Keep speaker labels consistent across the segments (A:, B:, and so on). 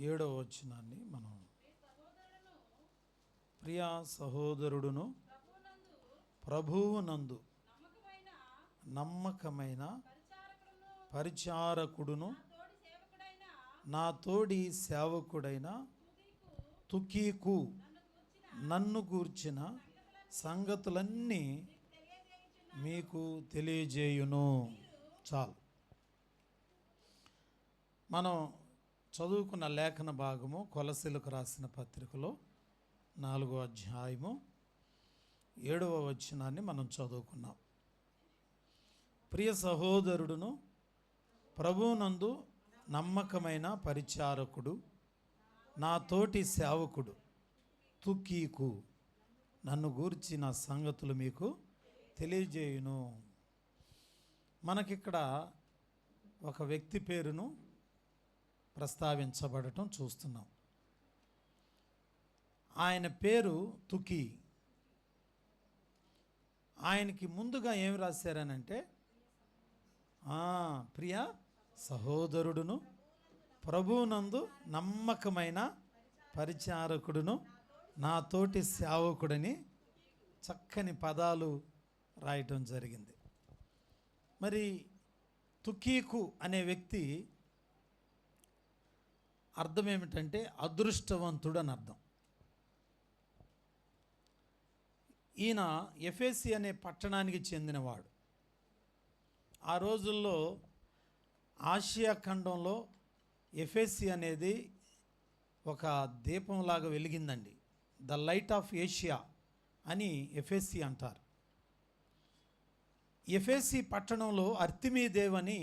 A: 7వ వచనాన్ని మనం ప్రియా సహోదరుడును ప్రభువునందు నమ్మకమైన పరిచారకుడును నా తోడి సేవకుడైన తుకీకు నన్ను గూర్చిన సంగతులన్నీ మీకు తెలియజేయును. చాలు. మనం చదువుకున్న లేఖన భాగము కొలసీలకు రాసిన పత్రికలో 4వ అధ్యాయము 7వ వచనాన్ని మనం చదువుకున్నాం. ప్రియ సహోదరుడును ప్రభువునందు నమ్మకమైన పరిచారకుడు నా తోటి సేవకుడు తుకీకు నన్ను గూర్చిన సంగతులు మీకు తెలియజేయును. మనకిక్కడ ఒక వ్యక్తి పేరును ప్రస్తావించబడటం చూస్తున్నాం. ఆయన పేరు తుకీ. ఆయనకి ముందుగా ఏమి రాశారనంటే ప్రియ సహోదరుడును ప్రభువునందు నమ్మకమైన పరిచారకుడును నా తోటి సేవకుడని చక్కని పదాలు రాయటం జరిగింది. మరి తుకీకు అనే వ్యక్తి అర్థం ఏమిటంటే అదృష్టవంతుడు అని అర్థం. ఈయన ఎఫెసీ అనే పట్టణానికి చెందినవాడు. ఆ రోజుల్లో ఆసియా ఖండంలో ఎఫెసీ అనేది ఒక దీపంలాగా వెలిగిందండి. ద లైట్ ఆఫ్ ఏషియా అని ఎఫెసీ అంటారు. ఎఫెసీ పట్టణంలో అర్తిమీదేవి అని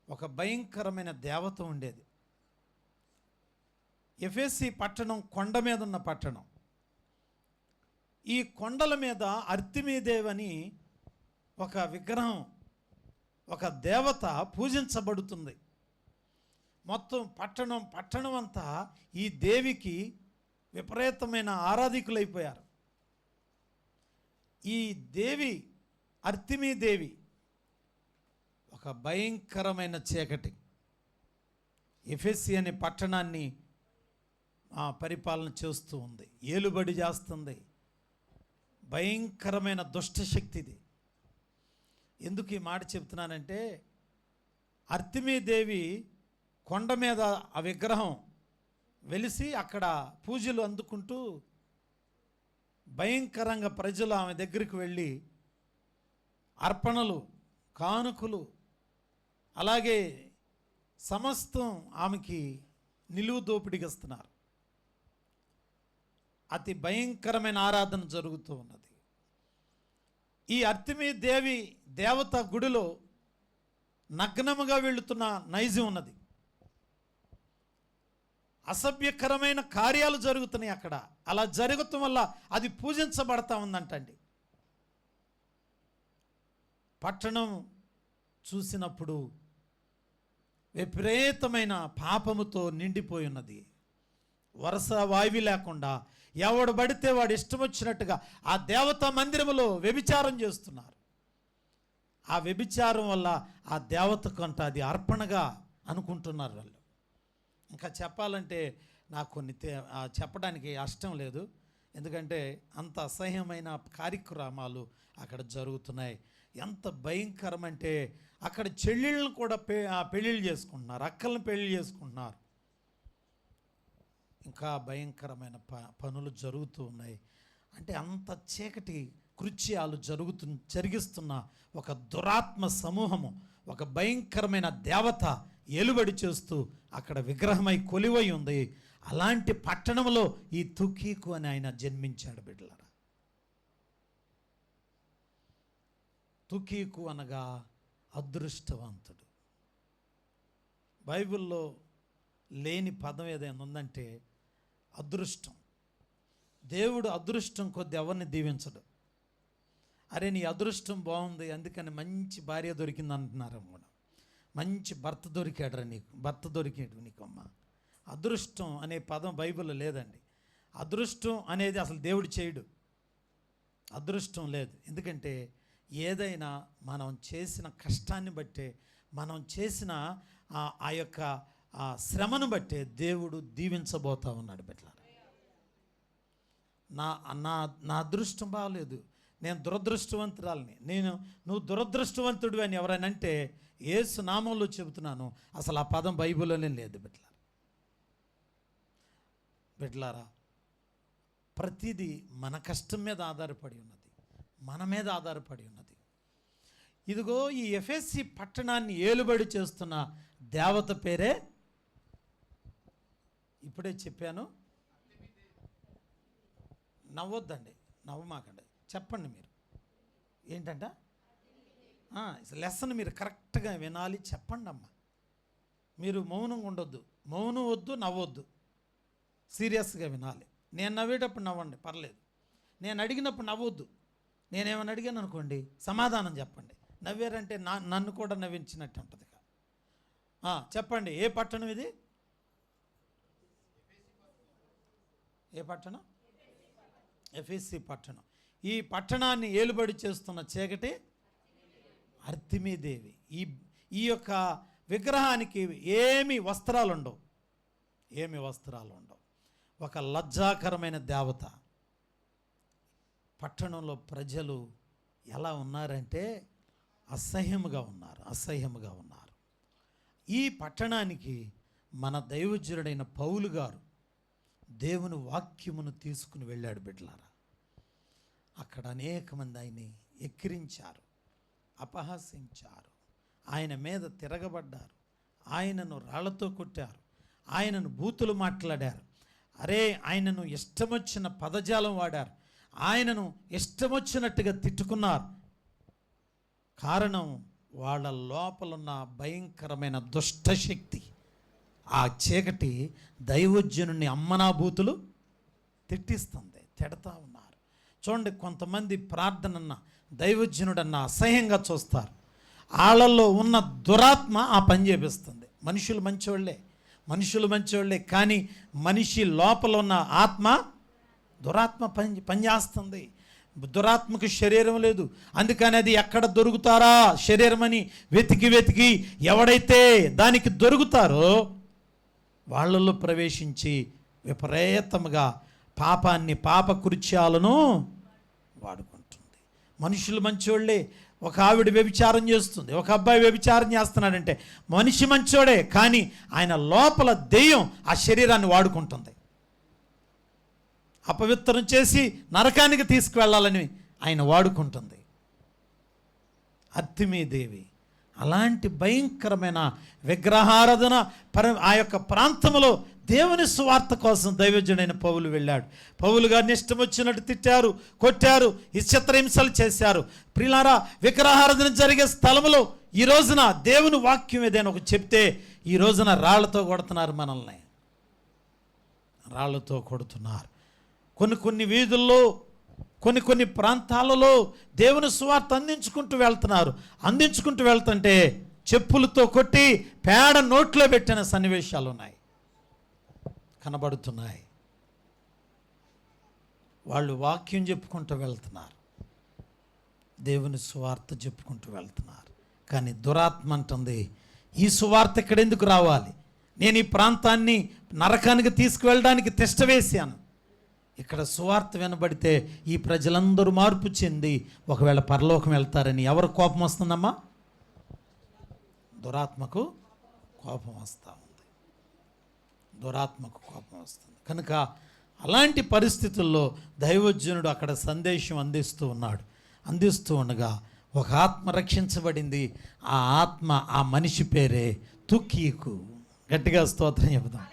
A: ఒక భయంకరమైన దేవత ఉండేది. ఎఫెసీ పట్టణం కొండ మీద ఉన్న పట్టణం. ఈ కొండల మీద అర్తిమీదేవి అని ఒక విగ్రహం, ఒక దేవత పూజించబడుతుంది. మొత్తం పట్టణం అంతా ఈ దేవికి విపరీతమైన ఆరాధికులైపోయారు. ఈ దేవి అర్తిమీదేవి ఒక భయంకరమైన చీకటి ఎఫెసీ అనే పట్టణాన్ని పరిపాలన చేస్తూ ఉంది, ఏలుబడి చేస్తుంది. భయంకరమైన దుష్టశక్తిది. ఎందుకు ఈ మాట చెప్తున్నానంటే అర్తిమీదేవి కొండ మీద ఆ విగ్రహం వెలిసి అక్కడ పూజలు అందుకుంటూ భయంకరంగా ప్రజలు ఆమె దగ్గరికి వెళ్ళి అర్పణలు, కానుకలు, అలాగే సమస్తం ఆమెకి నిలువు దోపిడికి ఇస్తున్నారు. అతి భయంకరమైన ఆరాధన జరుగుతూ ఉన్నది. ఈ అర్తిమీదేవి దేవత గుడిలో నగ్నముగా వెళుతున్న నైజం ఉన్నది. అసభ్యకరమైన కార్యాలు జరుగుతున్నాయి అక్కడ. అలా జరగటం వల్ల అది పూజించబడతా ఉందంటండి. పట్టణం చూసినప్పుడు విపరీతమైన పాపముతో నిండిపోయి ఉన్నది. వరుస వాయువు లేకుండా ఎవడు పడితే వాడు ఇష్టం వచ్చినట్టుగా ఆ దేవతా మందిరములో వ్యభిచారం చేస్తున్నారు. ఆ వ్యభిచారం వల్ల ఆ దేవతకు అంట అది అర్పణగా అనుకుంటున్నారు వాళ్ళు. ఇంకా చెప్పాలంటే నాకు కొన్ని చెప్పడానికి ఇష్టం లేదు. ఎందుకంటే అంత అసహ్యమైన కార్యక్రమాలు అక్కడ జరుగుతున్నాయి. ఎంత భయంకరమంటే అక్కడ చెల్లెళ్ళను కూడా పెళ్ళిళ్ళు చేసుకుంటున్నారు, అక్కలను పెళ్ళి చేసుకుంటున్నారు. ఇంకా భయంకరమైన పనులు జరుగుతూ ఉన్నాయి. అంటే అంత చీకటి కృత్యాలు జరిగిస్తున్న ఒక దురాత్మ సమూహము, ఒక భయంకరమైన దేవత ఏలుబడి చేస్తూ అక్కడ విగ్రహమై కొలివై ఉంది. అలాంటి పట్టణంలో ఈ తుకీకు అని ఆయన జన్మించాడు. బిడ్డలారా, తుకీకు అనగా అదృష్టవంతుడు. బైబిల్లో లేని పదం ఏదైనా ఉందంటే అదృష్టం. దేవుడు అదృష్టం కొద్ది ఎవరిని దీవించడు. అరే నీ అదృష్టం బాగుంది అందుకని మంచి భార్య దొరికింది అంటున్నారు కూడా. మంచి భర్త దొరికాడు నీకు, భర్త దొరికాడు నీకు. అమ్మ, అదృష్టం అనే పదం బైబిల్లో లేదండి. అదృష్టం అనేది అసలు దేవుడు చేయడు. అదృష్టం లేదు. ఎందుకంటే ఏదైనా మనం చేసిన కష్టాన్ని బట్టే, మనం చేసిన ఆ యొక్క ఆ శ్రమను బట్టే దేవుడు దీవించబోతా ఉన్నాడు బిడ్డలారా. నా నా నా అదృష్టం బాగలేదు, నేను దురదృష్టవంతురాలని, నువ్వు దురదృష్టవంతుడు అని ఎవరైనా అంటే యేసు నామంలో చెబుతున్నాను, అసలు ఆ పదం బైబిల్లోనే లేదు బిడ్డలారా. ప్రతిదీ మన కష్టం మీద ఆధారపడి ఉన్నది, మన మీద ఆధారపడి ఉన్నది. ఇదిగో ఈ ఎఫెసీ పట్టణాన్ని ఏలుబడి చేస్తున్న దేవత పేరే, ఇప్పుడే చెప్పాను, నవ్వొద్దండి, నవ్వమాకండి, చెప్పండి మీరు ఏంటంట లెసన్ మీరు కరెక్ట్గా వినాలి, చెప్పండి అమ్మ. మీరు మౌనంగా ఉండొద్దు, మౌనం వద్దు, నవ్వొద్దు, సీరియస్గా వినాలి. నేను నవ్వేటప్పుడు నవ్వండి, పర్లేదు. నేను అడిగినప్పుడు నవ్వొద్దు. నేనేమని అడిగాను అనుకోండి, సమాధానం చెప్పండి. నవ్వారంటే నన్ను కూడా నవ్వించినట్టు ఉంటుంది. చెప్పండి, ఏ పట్టణం ఇది? ఏ పట్టణం? ఎఫెసీ పట్టణం. ఈ పట్టణాన్ని ఏలుబడి చేస్తున్న చీకటి అర్తిమీదేవి. ఈ యొక్క విగ్రహానికి ఏమి వస్త్రాలు ఉండవు, ఒక లజ్జాకరమైన దేవత. పట్టణంలో ప్రజలు ఎలా ఉన్నారంటే అసహ్యముగా ఉన్నారు. ఈ పట్టణానికి మన దైవజనుడైన పౌలు గారు దేవుని వాక్యమును తీసుకుని వెళ్ళాడు బిడ్డలారా. అక్కడ అనేక మంది ఆయన్ని ఎక్కిరించారు, అపహాసించారు, ఆయన మీద తిరగబడ్డారు, ఆయనను రాళ్లతో కొట్టారు, ఆయనను బూతులు మాట్లాడారు. ఆయనను ఇష్టమొచ్చిన పదజాలం వాడారు, ఆయనను ఇష్టమొచ్చినట్టుగా తిట్టుకున్నారు. కారణం వాళ్ళ లోపలున్న భయంకరమైన దుష్టశక్తి, ఆ చీకటి దైవజనుని అమ్మనాభూతులు తిట్టిస్తుంది, తిడతా ఉన్నారు. చూడండి, కొంతమంది ప్రార్థనన్న దైవజనుడన్న అసహ్యంగా చూస్తారు. వాళ్ళల్లో ఉన్న దురాత్మ ఆ పని చేపిస్తుంది. మనుషులు మంచివాళ్ళే, కానీ మనిషి లోపల ఉన్న ఆత్మ, దురాత్మ పనిచేస్తుంది. దురాత్మకు శరీరం లేదు, అందుకని అది ఎక్కడ దొరుకుతారా శరీరం అని వెతికి ఎవడైతే దానికి దొరుకుతారో వాళ్ళల్లో ప్రవేశించి విపరీతంగా పాప కృత్యాలను వాడుకుంటుంది. మనుషులు మంచోళ్ళే. ఒక ఆవిడ వ్యభిచారం చేస్తుంది, ఒక అబ్బాయి వ్యభిచారం చేస్తున్నాడంటే మనిషి మంచోడే, కానీ ఆయన లోపల దెయ్యం ఆ శరీరాన్ని వాడుకుంటుంది. అపవిత్రం చేసి నరకానికి తీసుకువెళ్ళాలని ఆయన వాడుకుంటుంది. అర్తిమీదేవి అలాంటి భయంకరమైన విగ్రహారాధన ఆ యొక్క ప్రాంతంలో దేవుని సువార్త కోసం దైవజనుడైన పౌలు వెళ్ళాడు. పౌలు గారిని ఇష్టం వచ్చినట్టు తిట్టారు, కొట్టారు, చిత్రహింసలు చేశారు. ప్రియులారా, విగ్రహారాధన జరిగే స్థలంలో ఈ రోజున దేవుని వాక్యం ఏదైనా ఒక చెప్తే ఈ రోజున రాళ్లతో కొడుతున్నారు, మనల్ని రాళ్లతో కొడుతున్నారు. కొన్ని వీధుల్లో కొన్ని ప్రాంతాలలో దేవుని సువార్త అందించుకుంటూ వెళ్తుంటే చెప్పులతో కొట్టి పేడ నోట్లో పెట్టిన సన్నివేశాలు కనబడుతున్నాయి. వాళ్ళు వాక్యం చెప్పుకుంటూ వెళ్తున్నారు, దేవుని సువార్త చెప్పుకుంటూ వెళ్తున్నారు. కానీ దురాత్మ అంటుంది, ఈ సువార్త ఇక్కడ ఎందుకు రావాలి? నేను ఈ ప్రాంతాన్ని నరకానికి తీసుకువెళ్ళడానికి తిష్ట వేశాను. ఇక్కడ సువార్త వినబడితే ఈ ప్రజలందరూ మార్పు చెంది ఒకవేళ పరలోకం వెళ్తారని ఎవరు కోపం వస్తుందమ్మా? దురాత్మకు కోపం వస్తూ ఉంది. కనుక అలాంటి పరిస్థితుల్లో దైవజనుడు అక్కడ సందేశం అందిస్తూ ఉండగా ఒక ఆత్మ రక్షించబడింది. ఆ ఆత్మ, ఆ మనిషి పేరే తుకీకు. గట్టిగా స్తోత్రం చెబుదాం.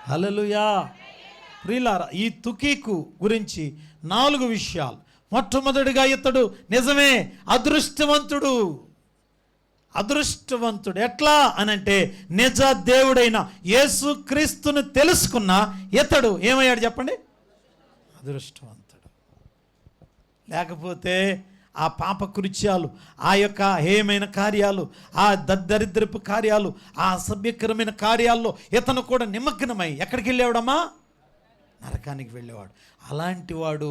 A: హల్లెలూయా. ప్రియులారా, ఈ తుకీకు గురించి 4 విషయాలు. మొట్టమొదటిగా ఇతడు నిజమే అదృష్టవంతుడు. ఎట్లా అనంటే నిజ దేవుడైన యేసు క్రీస్తును తెలుసుకున్న ఇతడు ఏమయ్యాడు చెప్పండి? అదృష్టవంతుడు. లేకపోతే ఆ పాప కృత్యాలు, ఆ యొక్క హేయమైన కార్యాలు, ఆ దరిద్రపు కార్యాలు, ఆ అసభ్యకరమైన కార్యాల్లో ఇతను కూడా నిమగ్నమై ఎక్కడికి వెళ్ళేవాడమ్మా? నరకానికి వెళ్ళేవాడు. అలాంటి వాడు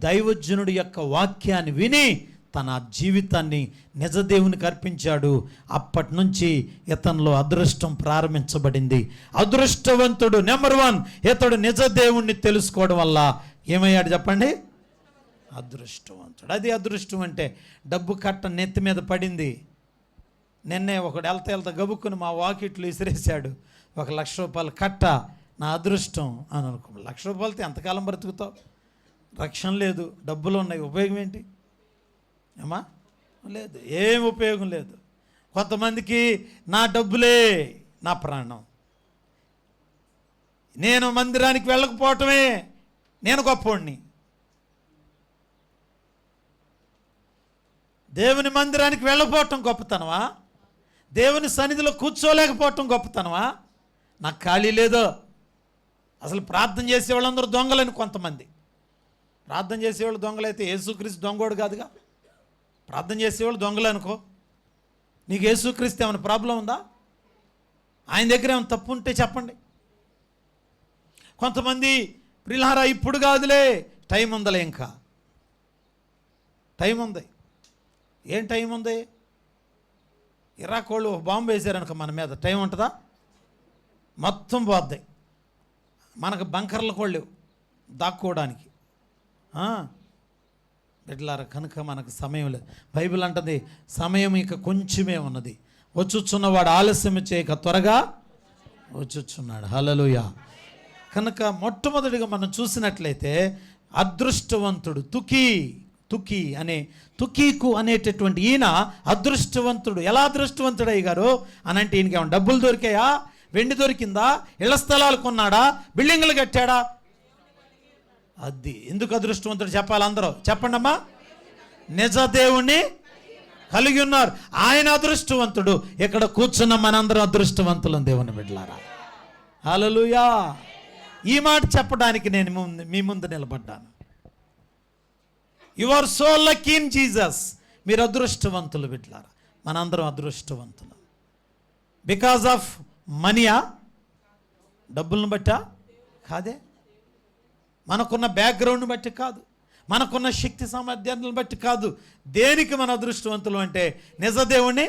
A: దైవజనుడి యొక్క వాక్యాన్ని విని తన జీవితాన్ని నిజ దేవునికి అర్పించాడు. అప్పటి నుంచి ఇతనిలో అదృష్టం ప్రారంభించబడింది. అదృష్టవంతుడు నెంబర్ 1. ఇతడు నిజ దేవుణ్ణి తెలుసుకోవడం వల్ల ఏమయ్యాడు చెప్పండి? అదృష్టవంతుడు. అది అదృష్టం అంటే. డబ్బు కట్ట నెత్తి మీద పడింది. నిన్నే ఒకడు వెళ్తా గబుక్కుని మా వాకిట్లు విసిరేశాడు. 1,00,000 రూపాయలు కట్ట, నా అదృష్టం అని అనుకో. 1,00,000 రూపాయలతో ఎంతకాలం బ్రతుకుతావు? రక్షణ లేదు, డబ్బులు ఉన్నాయి, ఉపయోగం ఏంటి ఏమా? లేదు, ఏం ఉపయోగం లేదు. కొంతమందికి నా డబ్బులే నా ప్రాణం, నేను మందిరానికి వెళ్ళకపోవటమే నేను గొప్పవాడిని, దేవుని మందిరానికి వెళ్ళకపోవటం గొప్పతనమా? దేవుని సన్నిధిలో కూర్చోలేకపోవటం గొప్పతనమా? నాకు ఖాళీ లేదో. అసలు ప్రార్థన చేసే వాళ్ళందరూ దొంగలని కొంతమంది. ప్రార్థన చేసేవాళ్ళు దొంగలైతే యేసుక్రీస్తు దొంగోడు కాదుగా. ప్రార్థన చేసేవాళ్ళు దొంగలు అనుకో. నీకు యేసుక్రీస్తు ఏమైనా ప్రాబ్లం ఉందా? ఆయన దగ్గర ఏమైనా తప్పు ఉంటే చెప్పండి. కొంతమంది ప్రియులారా ఇప్పుడు కాదులే, టైం ఉందలే, ఇంకా టైం ఉంది. ఏం టైం ఉంది? ఇరాక్ వాళ్ళు బాంబు వేసారనుకో మన మీద, టైం ఉంటుందా? మొత్తం పోద్దాయి. మనకు బంకర్లు కూడా లేవు దాక్కోవడానికి. బిడ్డలారా, కనుక మనకు సమయం లేదు. బైబిల్ అంటది సమయం ఇక కొంచెమే ఉన్నది, వచ్చుచున్నవాడు ఆలస్యం చేయక త్వరగా వచ్చుచున్నాడు. హల్లెలూయా. కనుక మొట్టమొదటిగా మనం చూసినట్లయితే అదృష్టవంతుడు తుకీ అనే తుకీకు అనేటటువంటి ఈయన అదృష్టవంతుడు. ఎలా అదృష్టవంతుడు అయ్యారు అని అంటే, ఈయనకి ఏమైనా డబ్బులు దొరికాయా? వెండి దొరికిందా? ఇళ్ల స్థలాలు కొన్నాడా? బిల్డింగులు కట్టాడా? అది ఎందుకు అదృష్టవంతుడు చెప్పాలి అందరూ చెప్పండి అమ్మా. నిజ దేవుణ్ణి కలిగి ఉన్నారు, ఆయన అదృష్టవంతుడు. ఇక్కడ కూర్చున్న మనందరం అదృష్టవంతులం దేవుని బిడ్డలారా. హల్లెలూయా. ఈ మాట చెప్పడానికి నేను మీ ముందు నిలబడ్డాను. You are so lucky in Jesus. మీరు అదృష్టవంతులు బిడ్డలారా. మనందరం అదృష్టవంతులు. బికాజ్ ఆఫ్ మనీయా? డబ్బులను బట్టా కాదే. మనకున్న బ్యాక్గ్రౌండ్ని బట్టి కాదు, మనకున్న శక్తి సామర్థ్యాలను బట్టి కాదు. దేనికి మన అదృష్టవంతులు అంటే నిజ దేవుణ్ణి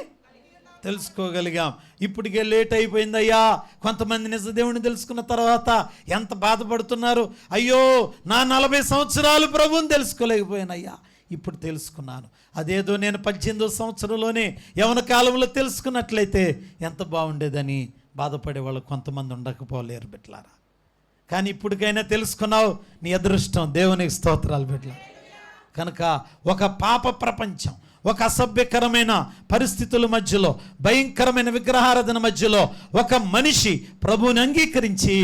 A: తెలుసుకోగలిగాం. ఇప్పటికే లేట్ అయిపోయిందయ్యా. కొంతమంది నిజ దేవుణ్ణి తెలుసుకున్న తర్వాత ఎంత బాధపడుతున్నారు. అయ్యో, నా 40 సంవత్సరాలు ప్రభువుని తెలుసుకోలేకపోయానయ్యా, ఇప్పుడు తెలుసుకున్నాను. అదేదో నేను 18వ సంవత్సరంలోనే యవన కాలంలో తెలుసుకున్నట్లయితే ఎంత బాగుండేదని బాధపడే వాళ్ళు కొంతమంది ఉండకపోలేరు బిడ్డలారా. కానీ ఇప్పటికైనా తెలుసుకున్నావు, నీ అదృష్టం. దేవునికి స్తోత్రాలు బిడ్డలారా. కనుక ఒక పాప ప్రపంచం, ఒక అసభ్యకరమైన పరిస్థితుల మధ్యలో, భయంకరమైన విగ్రహారాధన మధ్యలో ఒక మనిషి ప్రభువుని అంగీకరించి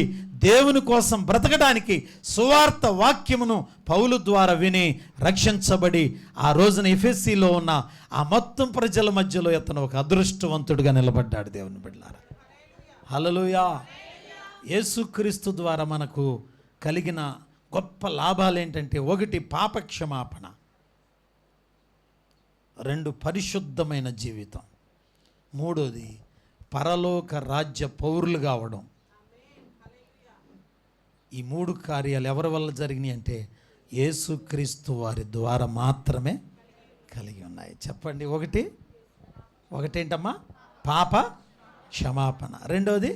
A: దేవుని కోసం బ్రతకడానికి సువార్త వాక్యమును పౌలు ద్వారా విని రక్షించబడి ఆ రోజున ఎఫెసీలో ఉన్న ఆ మొత్తం ప్రజల మధ్యలో ఇతను ఒక అదృష్టవంతుడిగా నిలబడ్డాడు దేవుని బిడ్డలారా. హల్లెలూయా. యేసుక్రీస్తు ద్వారా మనకు కలిగిన గొప్ప లాభాలు ఏంటంటే, 1 పాప క్షమాపణ, 2 పరిశుద్ధమైన జీవితం, 3 పరలోక రాజ్య పౌరులు కావడం. ఈ 3 కార్యాలు ఎవరి వల్ల జరిగినాయి అంటే యేసుక్రీస్తు వారి ద్వారా మాత్రమే కలిగి ఉన్నాయి. చెప్పండి. ఒకటేంటమ్మా? పాప క్షమాపణ. 2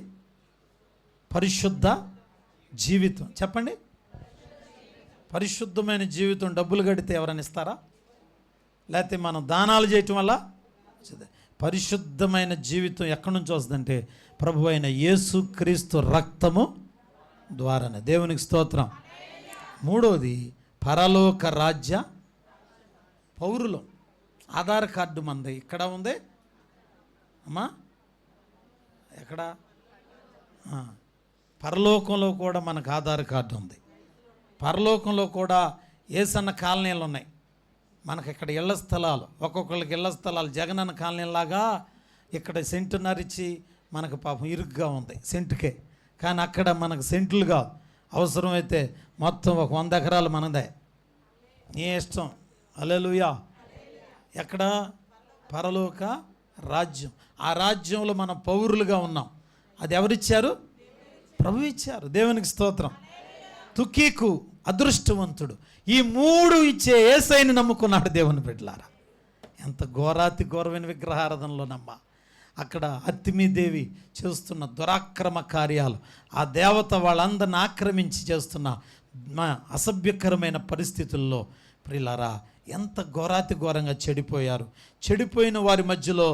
A: పరిశుద్ధ జీవితం. చెప్పండి. పరిశుద్ధమైన జీవితం డబ్బులు కడితే ఎవరైనా ఇస్తారా? లేకపోతే మనం దానాలు చేయటం వల్ల? పరిశుద్ధమైన జీవితం ఎక్కడి నుంచి వస్తుందంటే ప్రభు అయిన యేసుక్రీస్తు రక్తము ద్వారానే. దేవునికి స్తోత్రం. 3 పరలోక రాజ్య పౌరులు. ఆధార్ కార్డు మనది ఇక్కడ ఉంది అమ్మా. ఎక్కడ? పరలోకంలో కూడా మనకు ఆధార్ కార్డు ఉంది. పరలోకంలో కూడా ఏసన్న కాలనీలు ఉన్నాయి. మనకి ఇక్కడ ఇళ్ల స్థలాలు, ఒక్కొక్కరికి ఇళ్ల స్థలాలు జగనన్న కాలనీలాగా ఇక్కడ సెంటున్నర ఇచ్చి మనకు పాపం ఇరుగ్గా ఉంది సెంటుకే. కానీ అక్కడ మనకు సెంట్లుగా అవసరమైతే మొత్తం ఒక 100 ఎకరాలు మనదే, నీ ఇష్టం. హల్లెలూయా. ఎక్కడ? పరలోక రాజ్యం. ఆ రాజ్యంలో మనం పౌరులుగా ఉన్నాం. అది ఎవరిచ్చారు? ప్రభు ఇచ్చారు. దేవునికి స్తోత్రం. తుకీకు అదృష్టవంతుడు. ఈ 3 ఇచ్చే యేసయ్యను నమ్ముకున్నాడు దేవుని బిడ్డలారా. ఎంత ఘోరాతి ఘోరమైన విగ్రహారాధనలోనమ్మా. అక్కడ అర్తిమీదేవి చేస్తున్న దురాక్రమ కార్యాలు, ఆ దేవత వాళ్ళందరిని ఆక్రమించి చేస్తున్న అసభ్యకరమైన పరిస్థితుల్లో ప్రియులారా ఎంత ఘోరాతి ఘోరంగా చెడిపోయారు. చెడిపోయిన వారి మధ్యలో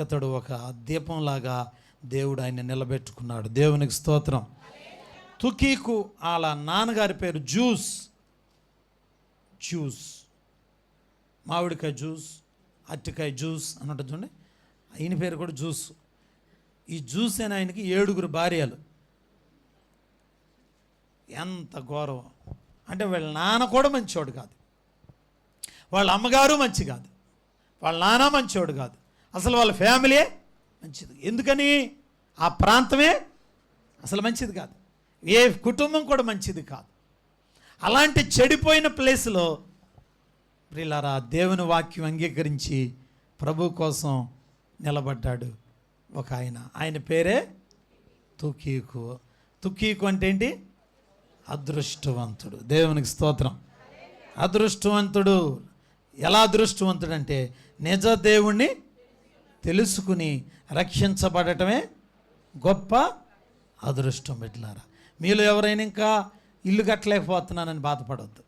A: ఇతడు ఒక దీపంలాగా దేవుడు ఆయన నిలబెట్టుకున్నాడు. దేవునికి స్తోత్రం. తుకీకు వాళ్ళ నాన్నగారి పేరు జ్యూస్. మామిడికాయ జ్యూస్, అరటికాయ జ్యూస్ అని ఉంటుంది చూడండి, ఆయన పేరు కూడా జ్యూస్. ఈ జ్యూస్ అని ఆయనకి 7 భార్యలు. ఎంత గౌరవం అంటే వాళ్ళ నాన్న కూడా మంచివాడు కాదు, వాళ్ళ అమ్మగారు మంచి కాదు, వాళ్ళ నాన్న మంచివాడు కాదు, అసలు వాళ్ళ ఫ్యామిలీ మంచిది. ఎందుకని? ఆ ప్రాంతమే అసలు మంచిది కాదు, ఏ కుటుంబం కూడా మంచిది కాదు. అలాంటి చెడిపోయిన ప్లేస్లో ప్రియులారా దేవుని వాక్యం అంగీకరించి ప్రభు కోసం నిలబడ్డాడు ఒక ఆయన పేరే తుకీకు. తుకీకు అంటే ఏంటి? అదృష్టవంతుడు. దేవునికి స్తోత్రం. అదృష్టవంతుడు. ఎలా అదృష్టవంతుడు అంటే నిజ దేవుణ్ణి తెలుసుకుని రక్షించబడటమే గొప్ప అదృష్టం. బిడ్డలారా, మీలో ఎవరైనా ఇంకా ఇల్లు కట్టలేకపోతున్నానని బాధపడవద్దు.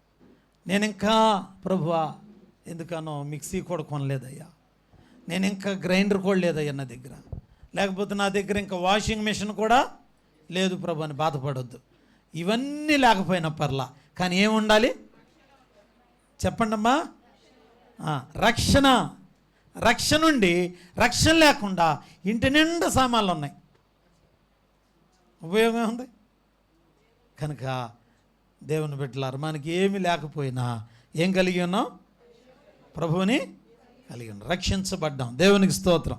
A: నేను ఇంకా ప్రభువా ఎందుకనో మిక్సీ కూడా కొనలేదయ్యా, నేను ఇంకా గ్రైండర్ కూడా లేదయ్యా నా దగ్గర, లేకపోతే నా దగ్గర ఇంకా వాషింగ్ మిషన్ కూడా లేదు ప్రభు అని బాధపడొద్దు. ఇవన్నీ లేకపోయినా పర్లా, కానీ ఏముండాలి చెప్పండమ్మా? రక్షణ ఉండి రక్షణ లేకుండా ఇంటి నిండా సామాన్లు ఉన్నాయి, ఉపయోగం ఉంది. కనుక దేవుని బిడ్డలారు, మనకి ఏమి లేకపోయినా ఏం కలిగి ఉన్నాం? ప్రభువుని కలిగి ఉన్నాం, రక్షించబడ్డాం. దేవునికి స్తోత్రం.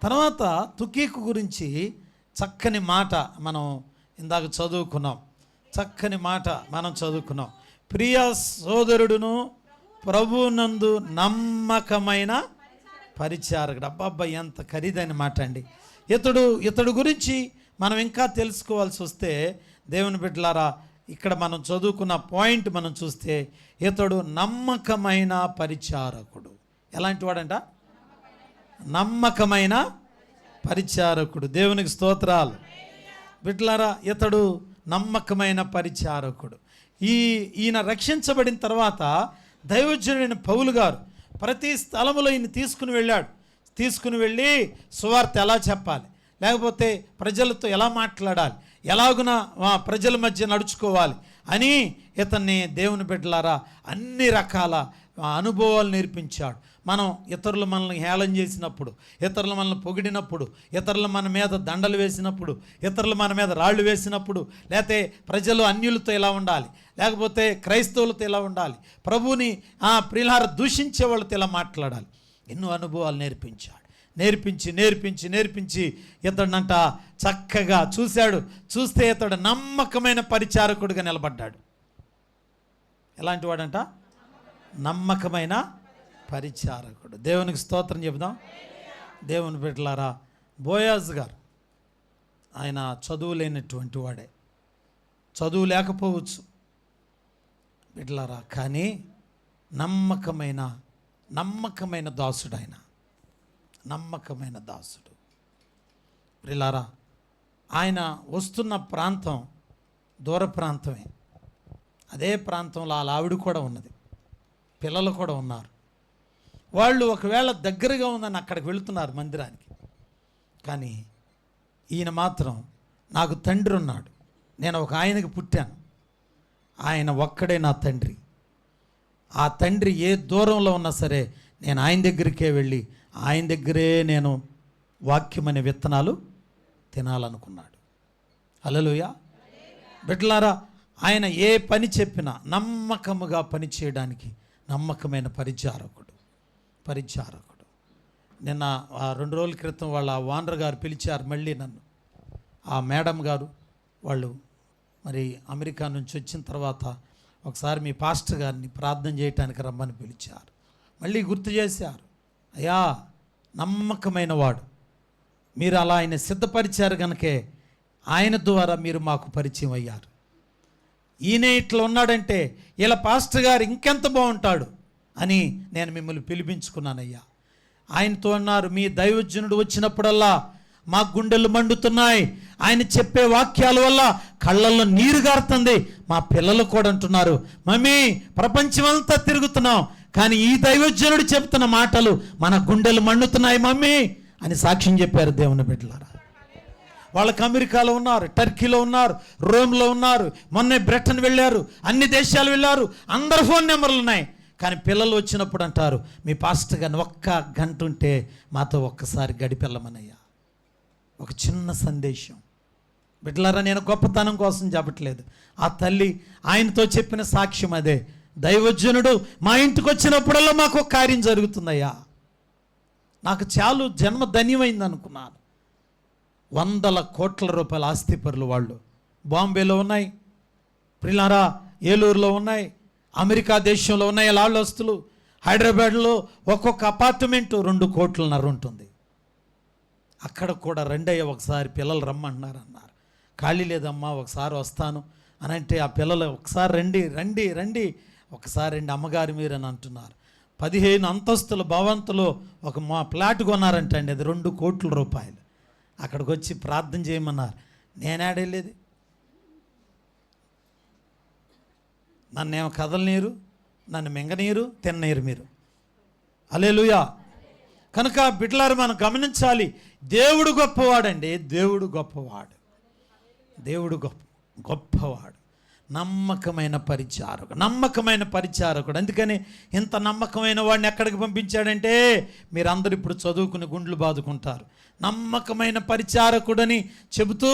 A: తర్వాత తుకీకు గురించి చక్కని మాట మనం ఇందాక చదువుకున్నాం. ప్రియ సోదరుడును ప్రభునందు నమ్మకమైన పరిచారకుడు. అబ్బాబ్బా ఎంత ఖరీదైన మాట అండి. ఇతడు గురించి మనం ఇంకా తెలుసుకోవాల్సి వస్తే దేవుని బిడ్డలారా, ఇక్కడ మనం చదువుకున్న పాయింట్ మనం చూస్తే ఇతడు నమ్మకమైన పరిచారకుడు. ఎలాంటి వాడంట? నమ్మకమైన పరిచారకుడు. దేవునికి స్తోత్రాలు. బిడ్డలారా, ఇతడు నమ్మకమైన పరిచారకుడు. ఈయన రక్షించబడిన తర్వాత దైవజనుడైన పౌలు గారు ప్రతి స్థలములో ఈయన తీసుకుని వెళ్ళి సువార్త ఎలా చెప్పాలి, లేకపోతే ప్రజలతో ఎలా మాట్లాడాలి, ఎలాగున ప్రజల మధ్య నడుచుకోవాలి అని ఇతన్ని దేవుని బిడ్డలారా అన్ని రకాల అనుభవాలు నేర్పించాడు. మనం ఇతరులు మనల్ని హేళన చేసినప్పుడు, ఇతరులు మనల్ని పొగిడినప్పుడు, ఇతరులు మన మీద దండలు వేసినప్పుడు, ఇతరులు మన మీద రాళ్ళు వేసినప్పుడు, లేకపోతే ప్రజలు అన్యులతో ఎలా ఉండాలి, లేకపోతే క్రైస్తవులతో ఎలా ఉండాలి, ప్రభువుని ప్రియులార దూషించే వాళ్ళతో ఎలా మాట్లాడాలి, ఎన్నో అనుభవాలు నేర్పించాడు. నేర్పించి ఇతడినంట చక్కగా చూస్తే ఇతడు నమ్మకమైన పరిచారకుడిగా నిలబడ్డాడు. ఎలాంటి వాడంట? నమ్మకమైన పరిచారకుడు. దేవునికి స్తోత్రం చెబుదాం. దేవుని బిడ్డలారా, బోయాజ్ గారు ఆయన చదువు లేనటువంటి వాడే, చదువు లేకపోవచ్చు బిడ్డలారా, కానీ నమ్మకమైన దాసుడు. ఆయన నమ్మకమైన దాసుడు. బిడ్డలారా, ఆయన వస్తున్న ప్రాంతం దూర ప్రాంతమే. అదే ప్రాంతంలో వాళ్ళ ఆవిడ కూడా ఉన్నది, పిల్లలు కూడా ఉన్నారు. వాళ్ళు ఒకవేళ దగ్గరగా ఉందని అక్కడికి వెళుతున్నారు మందిరానికి. కానీ ఈయన మాత్రం నాకు తండ్రి ఉన్నాడు, నేను ఒక ఆయనకి పుట్టాను, ఆయన ఒక్కడే నా తండ్రి, ఆ తండ్రి ఏ దూరంలో ఉన్నా సరే నేను ఆయన దగ్గరికే వెళ్ళి ఆయన దగ్గరే నేను వాక్యం అనే విత్తనాలు తినాలనుకున్నాడు. హల్లెలూయా. బిడ్డలారా, ఆయన ఏ పని చెప్పినా నమ్మకముగా పని చేయడానికి నమ్మకమైన పరిచారకుడు. నిన్న 2 రోజుల క్రితం వాళ్ళ ఓనర్ గారు పిలిచారు మళ్ళీ నన్ను. ఆ మేడం గారు వాళ్ళు మరి అమెరికా నుంచి వచ్చిన తర్వాత ఒకసారి మీ పాస్టర్ గారిని ప్రార్థన చేయటానికి రమ్మని పిలిచారు. మళ్ళీ గుర్తు చేశారు, అయ్యా నమ్మకమైన వాడు, మీరు అలా ఆయన సిద్ధపరిచారు కనుకే ఆయన ద్వారా మీరు మాకు పరిచయం అయ్యారు. ఈయన ఇట్లా ఉన్నాడంటే ఇలా పాస్టర్ గారు ఇంకెంత బాగుంటాడు అని నేను మిమ్మల్ని పిలిపించుకున్నానయ్యా. ఆయనతో అన్నారు, మీ దైవజనుడు వచ్చినప్పుడల్లా మా గుండెలు మండుతున్నాయి, ఆయన చెప్పే వాక్యాల వల్ల కళ్ళల్లో నీరు గారుతుంది. మా పిల్లలు కూడా అంటున్నారు, మమ్మీ ప్రపంచమంతా తిరుగుతున్నాం కానీ ఈ దైవజనుడు చెప్తున్న మాటలు మన గుండెలు మండుతున్నాయి మమ్మీ అని సాక్ష్యం చెప్పారు. దేవుని బిడ్డలారా, వాళ్ళకి అమెరికాలో ఉన్నారు, టర్కీలో ఉన్నారు, రోమ్లో ఉన్నారు, మొన్న బ్రిటన్ వెళ్ళారు, అన్ని దేశాలు వెళ్ళారు, అందరు ఫోన్ నెంబర్లు ఉన్నాయి. కానీ పిల్లలు వచ్చినప్పుడు అంటారు, మీ పాస్టర్ గారిని ఒక్క గంట ఉంటే మాతో ఒక్కసారి గడిపెళ్ళమనయ్యా. ఒక చిన్న సందేశం. బిడ్డలారా, నేను గొప్పతనం కోసం చెప్పట్లేదు. ఆ తల్లి ఆయనతో చెప్పిన సాక్ష్యం అదే, దైవజనుడు మా ఇంటికి వచ్చినప్పుడల్లా మాకు ఒక కార్యం జరుగుతుందయ్యా. నాకు చాలు జన్మ ధన్యమైంది అనుకున్నాను. 100 కోట్ల రూపాయల ఆస్తిపరులు వాళ్ళు. బాంబేలో ఉన్నాయి, ప్రిలారా ఏలూరులో ఉన్నాయి, అమెరికా దేశంలో ఉన్నాయి వాళ్ళ ఆస్తులు. హైదరాబాద్లో ఒక్కొక్క అపార్ట్మెంటు 2 కోట్లన్నర ఉంటుంది. అక్కడ కూడా రెండయ్య ఒకసారి పిల్లలు రమ్మంటున్నారు అన్నారు. ఖాళీ లేదమ్మా ఒకసారి వస్తాను అని అంటే ఆ పిల్లలు ఒకసారి రండి ఒకసారి రండి అమ్మగారు మీరు అని అంటున్నారు. 15 అంతస్తుల భవంతులో ఒక మా ఫ్లాట్ కొన్నారంటండి, అది 2 కోట్ల రూపాయలు. అక్కడికి వచ్చి ప్రార్థన చేయమన్నారు. నేనాడేలేదు, నన్నేమో కదలనీరు, నన్ను మింగనీరు, తిన్నీరు మీరు. హల్లెలూయా. కనుక బిడ్డలారు మనం గమనించాలి, దేవుడు గొప్పవాడండి. దేవుడు గొప్పవాడు, దేవుడు గొప్పవాడు, నమ్మకమైన పరిచారకుడు. అందుకని ఇంత నమ్మకమైన వాడిని ఎక్కడికి పంపించాడంటే, మీరందరూ ఇప్పుడు చదువుకుని గుండ్లు బాదుకుంటారు. నమ్మకమైన పరిచారకుడని చెబుతూ,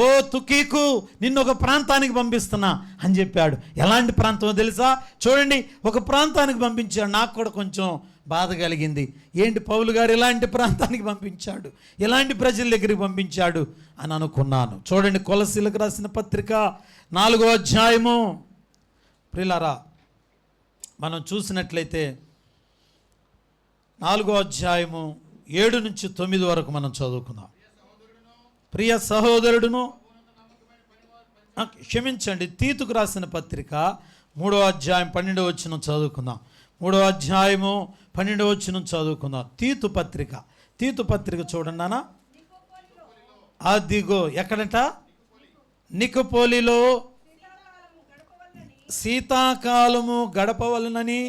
A: ఓ తుకీకు నిన్ను ఒక ప్రాంతానికి పంపిస్తున్నా అని చెప్పాడు. ఎలాంటి ప్రాంతం తెలుసా? చూడండి, ఒక ప్రాంతానికి పంపించాడు. నాకు కూడా కొంచెం బాధ కలిగింది. ఏంటి పౌలు గారు ఇలాంటి ప్రాంతానికి పంపించాడు, ఇలాంటి ప్రజల దగ్గరికి పంపించాడు అని అనుకున్నాను. చూడండి, కొలసీలకు రాసిన పత్రిక 4వ అధ్యాయము. ప్రియులారా, మనం చూసినట్లయితే 4వ అధ్యాయము 7 నుంచి 9 వరకు మనం చదువుకుందాం. ప్రియ సహోదరుడును, క్షమించండి, తీతుకు రాసిన పత్రిక 3వ అధ్యాయం 12వ వచనం చదువుకుందాం. 3వ అధ్యాయము 12వ వచనం చదువుకుందాం. తీతు పత్రిక చూడండి నాన్న. అదిగో ఎక్కడంట? నికోపోలిలో శీతాకాలము గడపవలనని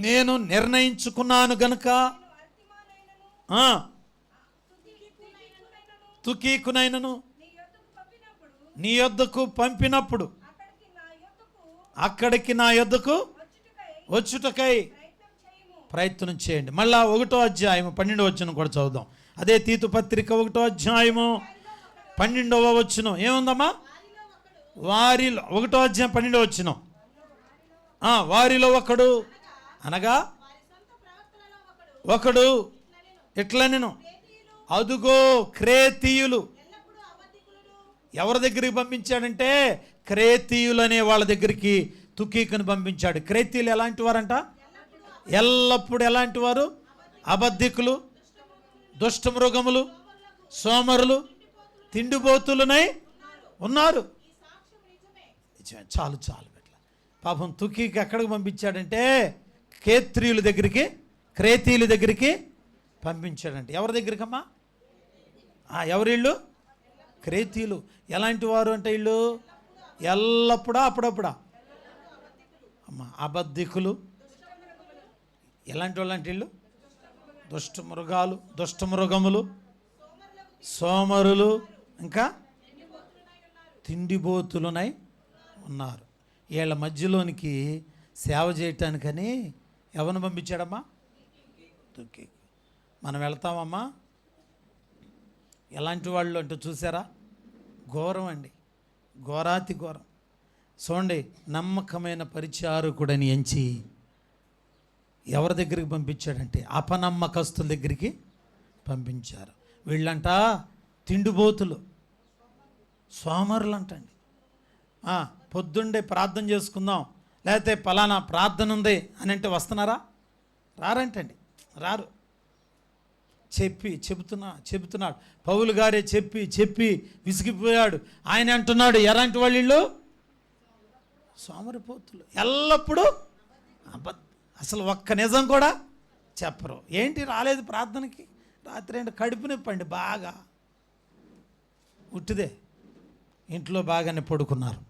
A: నేను నిర్ణయించుకున్నాను గనుక తుకీకునైనను నీ యొద్దకు పంపినప్పుడు అక్కడికి నా యొద్దకు వచ్చుటకై ప్రయత్నం చేయండి. మళ్ళా 1వ అధ్యాయము 12వ వచనం కూడా చదువుదాం. అదే తీతు పత్రిక 1వ అధ్యాయము 12వ వచనం ఏముందమ్మా? వారిలో 1వ అధ్యాయం 12వ వచనం, వారిలో ఒకడు అనగా ఒకడు ఇట్లా నేను అదుగో క్రేతీయులు. ఎవరి దగ్గరికి పంపించాడంటే క్రేతీయులు అనే వాళ్ళ దగ్గరికి తుకీకుని పంపించాడు. క్రేతీయులు ఎలాంటి వారంట? ఎల్లప్పుడూ ఎలాంటి వారు? అబద్ధికులు, దుష్టమృగములు, సోమరులు, తిండిపోతులునై ఉన్నారు. చాలు బిడ్డ. పాపం తుకీకి ఎక్కడికి పంపించాడంటే క్రేతీయుల దగ్గరికి పంపించాడంటే. ఎవరి దగ్గరికమ్మా? ఎవరు వీళ్ళు? క్రేతీయులు. ఎలాంటి వారు అంటే వీళ్ళు ఎల్లప్పుడా అప్పుడప్పుడా అమ్మా అబద్ధికులు. ఎలాంటి వాళ్ళు అంటే వీళ్ళు? దుష్టమృగములు, సోమరులు, ఇంకా తిండిబోతులునై ఉన్నారు. వీళ్ళ మధ్యలోనికి సేవ చేయటానికని ఎవరిని పంపించాడమ్మా? తుకీ. మనం వెళ్తామమ్మా. ఎలాంటి వాళ్ళు అంటే చూసారా? ఘోరం అండి, ఘోరాతి ఘోరం. చూడండి, నమ్మకమైన పరిచారకుడని ఎంచి ఎవరి దగ్గరికి పంపించాడంటే అపనమ్మకస్తుల దగ్గరికి పంపించారు. వీళ్ళంట తిండిబోతులు, సోమరులు అంటండి. పొద్దుండే ప్రార్థన చేసుకుందాం, లేకపోతే పలానా ప్రార్థన ఉంది అని అంటే వస్తున్నారా? రారంటండి, రారు. చెబుతున్నాడు పౌలు గారే చెప్పి విసిగిపోయాడు. ఆయన అంటున్నాడు, ఎలాంటి వాళ్ళు? సోమరిపోతులు, ఎల్లప్పుడూ అసలు ఒక్క నిజం కూడా చెప్పరు. ఏంటి రాలేదు ప్రార్థనకి, రాత్రి ఏంటి కడుపు నొప్పండి బాగా, ఉట్టిదే, ఇంట్లో బాగానే పడుకున్నారు,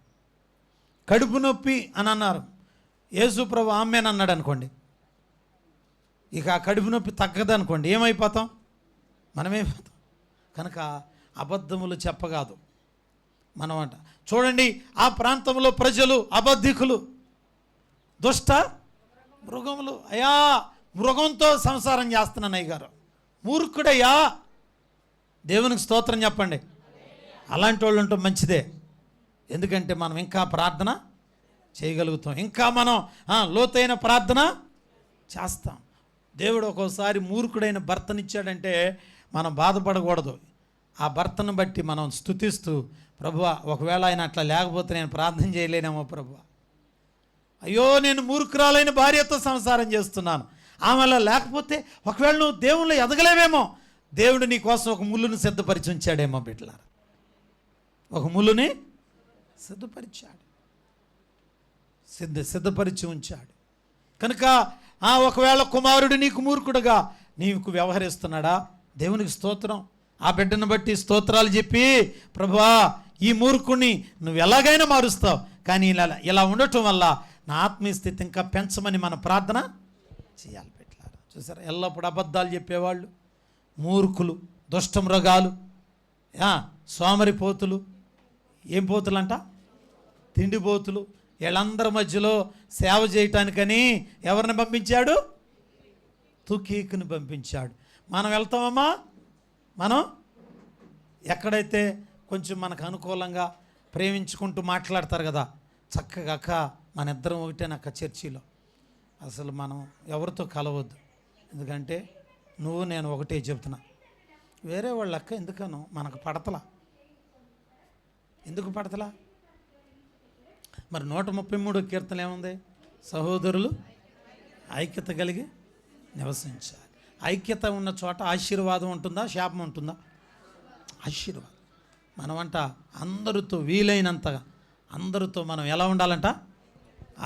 A: కడుపు నొప్పి అని అన్నారు, యేసు ప్రభు ఆమెన్ అన్నాడు అనుకోండి, ఇక ఆ కడుపు నొప్పి తగ్గదు అనుకోండి, ఏమైపోతాం, మనమేమైపోతాం. కనుక అబద్ధములు చెప్పగాదు మనమంట. చూడండి, ఆ ప్రాంతంలో ప్రజలు అబద్ధికులు, దుష్ట మృగములు. అయ్యా మృగంతో సంసారం చేస్తున్నాను అయ్యగారు, మూర్ఖుడయ్యా. దేవునికి స్తోత్రం చెప్పండి. అలాంటి వాళ్ళు ఉంటే మంచిదే, ఎందుకంటే మనం ఇంకా ప్రార్థన చేయగలుగుతాం, ఇంకా మనం లోతైన ప్రార్థన చేస్తాం. దేవుడు ఒక్కోసారి మూర్ఖుడైన భర్తనిచ్చాడంటే మనం బాధపడకూడదు. ఆ భర్తను బట్టి మనం స్తుతిస్తూ, ప్రభువా ఒకవేళ ఆయన అట్లా లేకపోతే నేను ప్రార్థన చేయలేనేమో ప్రభువా, అయ్యో నేను మూర్ఖురాలైన భార్యతో సంసారం చేస్తున్నాను, ఆమె అలా లేకపోతే ఒకవేళ నువ్వు దేవుళ్ళు ఎదగలేవేమో, దేవుడు నీ కోసం ఒక ముళ్ళును సిద్ధపరిచి ఉంచాడేమో బిడ్డలారా, ఒక ముళ్ళుని సిద్ధపరిచి ఉంచాడు. కనుక ఒకవేళ కుమారుడు నీకు మూర్ఖుడుగా నీకు వ్యవహరిస్తున్నాడా, దేవునికి స్తోత్రం. ఆ బిడ్డను బట్టి స్తోత్రాలు చెప్పి, ప్రభువా ఈ మూర్ఖుడిని నువ్వు ఎలాగైనా మారుస్తావు, కానీ ఇలా ఉండటం వల్ల నా ఆత్మీయ స్థితి ఇంకా పెంచమని మన ప్రార్థన చేయాలి పెట్టారు. చూసారా, ఎల్లప్పుడు అబద్ధాలు చెప్పేవాళ్ళు మూర్ఖులు, దుష్టమృగాలు, సోమరిపోతులు, ఏం పోతులంట, తిండిపోతులు. వీళ్ళందరి మధ్యలో సేవ చేయటానికని ఎవరిని పంపించాడు, తుకీకుని పంపించాడు. మనం వెళ్తామమ్మా, మనం ఎక్కడైతే కొంచెం మనకు అనుకూలంగా ప్రేమించుకుంటూ మాట్లాడతారు కదా, చక్కగా అక్క మన ఇద్దరం ఒకటేనక్క చర్చిలో, అసలు మనం ఎవరితో కలవద్దు, ఎందుకంటే నువ్వు నేను ఒకటే చెప్తున్నా, వేరే వాళ్ళ అక్క ఎందుకను మనకు పడతలా, ఎందుకు పడతలా? మరి 133 కీర్తన ఏముంది, సహోదరులు ఐక్యత కలిగి నివసించాలి. ఐక్యత ఉన్న చోట ఆశీర్వాదం ఉంటుందా, శాపం ఉంటుందా? ఆశీర్వాదం. మనమంట అందరితో వీలైనంతగా అందరితో మనం ఎలా ఉండాలంట,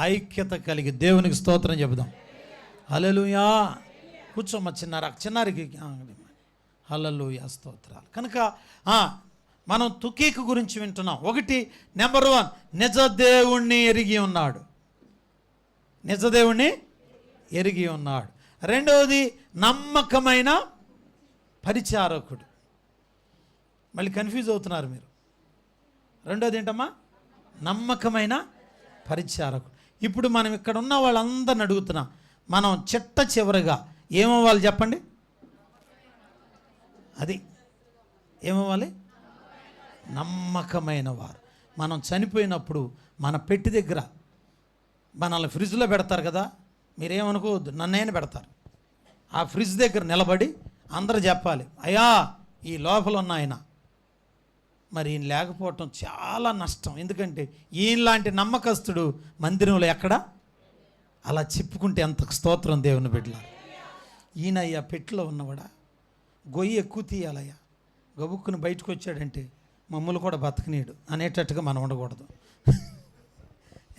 A: ఐక్యత కలిగి. దేవునికి స్తోత్రం చెబుదాం. హల్లెలూయా. కూర్చోమ్మ చిన్నారికి హల్లెలూయా స్తోత్రాలు. కనుక మనం తుకీకు గురించి వింటున్నాం. ఒకటి, నెంబర్ 1, నిజదేవుణ్ణి ఎరిగి ఉన్నాడు, నిజదేవుణ్ణి ఎరిగి ఉన్నాడు. రెండవది, నమ్మకమైన పరిచారకుడు. మళ్ళీ కన్ఫ్యూజ్ అవుతున్నారు మీరు. రెండోది ఏంటమ్మా, నమ్మకమైన పరిచారకుడు. ఇప్పుడు మనం ఇక్కడ ఉన్న వాళ్ళందరిని అడుగుతున్నాం, మనం చిట్ట చివరిగా ఏమవ్వాలి చెప్పండి, అది ఏమవ్వాలి, నమ్మకమైన వారు. మనం చనిపోయినప్పుడు మన పెట్టి దగ్గర మనల్ని ఫ్రిడ్జ్లో పెడతారు కదా, మీరేమనుకోవద్దు, నన్నైనా పెడతారు. ఆ ఫ్రిడ్జ్ దగ్గర నిలబడి అందరూ చెప్పాలి, అయ్యా ఈ లోపల ఉన్న ఆయన మరి ఈయన లేకపోవటం చాలా నష్టం, ఎందుకంటే ఈయనలాంటి నమ్మకస్తుడు మందిరంలో ఎక్కడ, అలా చెప్పుకుంటే ఎంత స్తోత్రం దేవుని బిడ్డలారా. ఈయన అయ్యా పెట్టిలో ఉన్నవాడా, గొయ్యి ఎక్కువ తీయాలయ్యా, గబుక్కుని బయటకు వచ్చాడంటే మమ్మల్ని కూడా బతకనీడు అనేటట్టుగా మనం ఉండకూడదు.